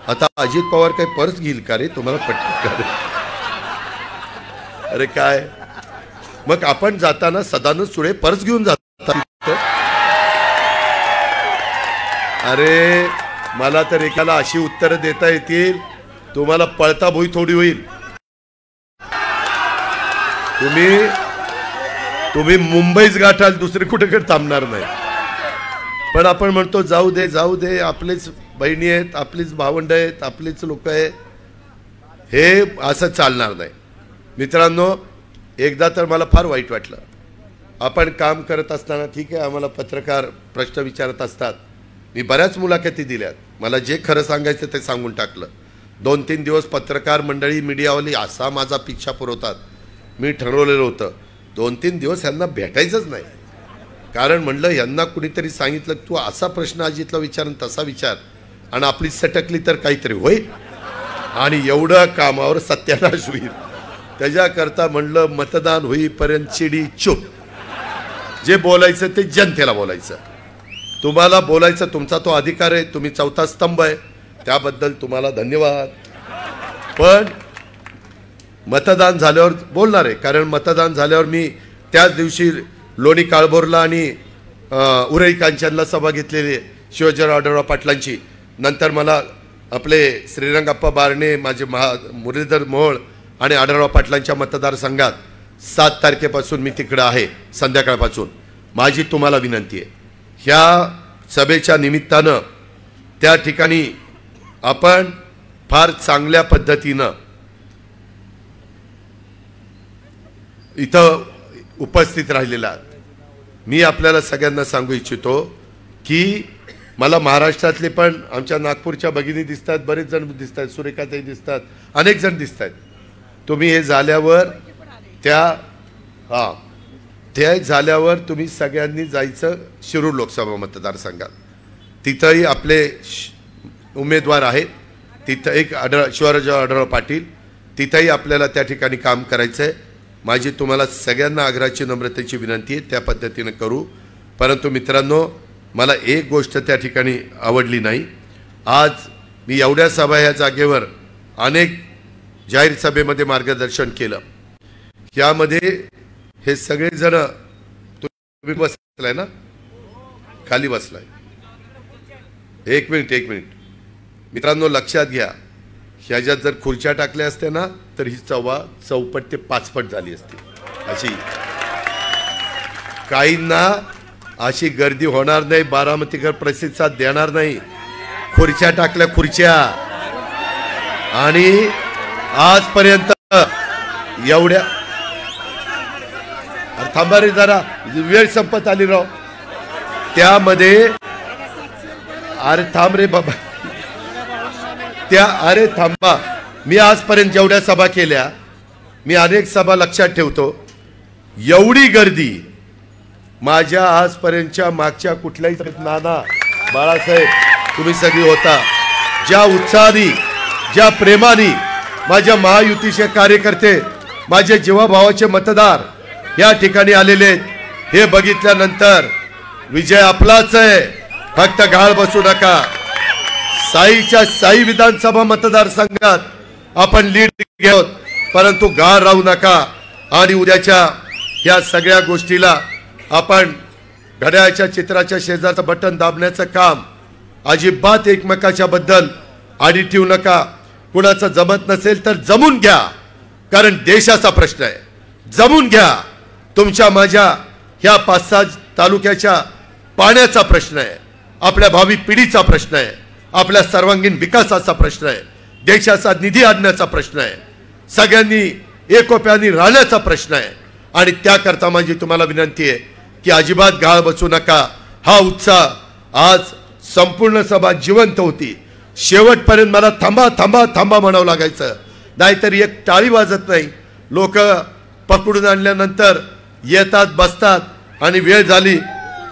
आता अजित पवार काही पर्स घेईल का रे? तुम्हाला पटकन का रे? अरे काय मग आपण जाताना सदानंद सुळे पर्स घेऊन जातात. अरे मला तर एकाला अशी उत्तरं देता येतील, तुम्हाला पळता भुई थोडी होईल. तुम्ही मुंबईच गाठाल, दुसरे कुठे थांबणार नाही. पण आपण म्हणतो जाऊ दे, आपलेच बहिणी आहेत, आपलीच भावंड आहेत, आपलीच लोक आहेत. हे असं चालणार नाही. मित्रांनो, एकदा तर मला फार वाईट वाटलं. आपण काम करत असताना ठीक आहे, आम्हाला पत्रकार प्रश्न विचारत असतात. मी बऱ्याच मुलाखती दिल्यात. मला जे खरं सांगायचं ते सांगून टाकलं. 2-3 दिवस पत्रकार मंडळी, मीडियावाली असा माझा पिच्छा पुरवतात. मी ठरवलेलं होतं 2-3 दिवस यांना भेटायचंच नाही. कारण म्हणलं यांना कुणीतरी सांगितलं तू असा प्रश्न अजितला विचार आणि तसा विचार, आणि आपली सटकली तर काहीतरी होईल आणि एवढं कामावर सत्यानाश होईल. त्याच्याकरता म्हणलं मतदान होईपर्यंत चिडी चूप. जे बोलायचं ते जनतेला बोलायचं. तुम्हाला बोलायचं तुमचा तो अधिकार आहे. तुम्ही चौथा स्तंभ आहे, त्याबद्दल तुम्हाला धन्यवाद. पण मतदान झाल्यावर बोलणार आहे. कारण मतदान झाल्यावर मी त्याच दिवशी लोणी काळभोरला आणि उरई कांचनला सभा घेतलेली शिवाजीराव आढळराव पाटलांची. नंतर मला आपले श्रीरंगप्पा बारणे, माझे मुरलीधर मोहोळ आणि आढळराव पाटलांच्या मतदारसंघात 7 तारखेपासून मी तिकडं आहे संध्याकाळपासून. माझी तुम्हाला विनंती आहे, ह्या सभेच्या निमित्तानं त्या ठिकाणी आपण फार चांगल्या पद्धतीनं इथं उपस्थित राहिलेला. मी आपल्याला सगळ्यांना सांगू इच्छितो की मला महाराष्ट्रातले पण आमच्या नागपूरच्या भगिनी दिसतात, बरेच जण दिसतात, सुरेखाताई दिसतात, अनेक जण दिसतात. तुम्ही हे झाल्यावर ते झाल्यावर तुम्ही सगळ्यांनी जायचं शिरूर लोकसभा मतदारसंघात. तिथंही आपले उमेदवार आहेत. तिथं एक शिवराजराव आढळराव पाटील, तिथंही आपल्याला त्या ठिकाणी काम करायचं आहे. माझी तुम्हाला सगळ्यांना आग्रहाची नम्रतेची विनंती आहे, त्या पद्धतीने करू. परंतु मित्रांनो, मला एक गोष्ट त्या ठिकाणी आवडली नाही. आज मी एवढ्या सभा या जागेवर अनेक जाहीर सभेमध्ये मार्गदर्शन केलं. यामध्ये हे सगळे जण, तुम्ही बसलाय ना, खाली बसलाय, एक मिनिट मित्रांनो, लक्षात घ्या, ह्याच्यात जर खुर्च्या टाकल्या असत्या ना तर ही चौपट ते 5 पट झाली असती. अशी काहींना अशी गर्दी होणार नाही, बारामतीकर प्रतिसाद देणार नाही. खुर्च्या टाकल्या, खुर्च्या. आणि आजपर्यंत एवढ्या, थांबा रे जरा, वेळ संपत आली राव. त्यामध्ये अरे थांब रे बाबा, अरे थांबा. मी आजपर्यंत जेवढ्या सभा केल्या, मी अनेक सभा लक्षात ठेवतो, एवढी गर्दी माझ्या आजपर्यंतच्या मागच्या कुठल्याही सभेत, नाना बाळासाहेब तुम्ही सगळी होता, ज्या उत्साहाने, ज्या प्रेमाने माझ्या महायुतीचे कार्यकर्ते, माझे जीवाभावाचे मतदार या ठिकाणी आलेले आहेत, हे बघितल्यानंतर विजय आपलाच आहे. फक्त गाळ बसू नका. साईच्या साई विधानसभा मतदारसंघात आपण लीड घेऊ, परंतु गाळ राहू नका. आणि उद्याच्या या सगळ्या गोष्टीला आपण घड्याळाच्या चित्राच्या शेजारचं बटन दाबण्याचं काम अजिबात एकमेकाच्या बद्दल आडी ठेवू नका. कुणाचं जमत नसेल तर जमून घ्या, कारण देशाचा प्रश्न आहे. जमून घ्या. तुमच्या माझ्या ह्या 5-6 तालुक्याच्या पाण्याचा प्रश्न आहे, आपल्या भावी पिढीचा प्रश्न आहे, आपल्या सर्वांगीण विकासाचा प्रश्न आहे, देशाचा निधी आणण्याचा प्रश्न आहे, सगळ्यांनी एकोप्याने राहण्याचा प्रश्न आहे. आणि त्याकरता माझी तुम्हाला विनंती आहे की अजिबात गाळ बसू नका. हा उत्साह आज संपूर्ण सभा जिवंत होती. शेवटपर्यंत मला थांबा थांबा थांबा म्हणावं लागायचं, नाहीतर एक टाळी वाजत नाही. लोक पकडून आणल्यानंतर येतात, बसतात आणि वेळ झाली,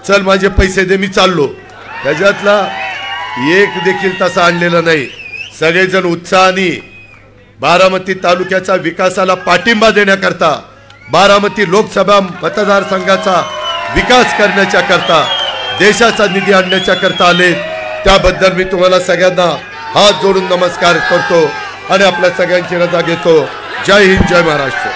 चल माझे पैसे दे, मी चाललो. त्याच्यातला एक देखील तसा आणलेला नाही. सगळेजण उत्साहाने बारामती तालुक्याचा विकासाला पाठिंबा देण्याकरता, बारामती लोकसभा मतदारसंघाचा विकास करण्याच्या करता, देशाचा निधी आणण्याच्या करता आले. त्याबद्दल मी तुम्हाला सगळ्यांना हात जोडून नमस्कार करतो आणि आपल्या सगळ्यांची रजा घेतो. जय हिंद, जय महाराष्ट्र.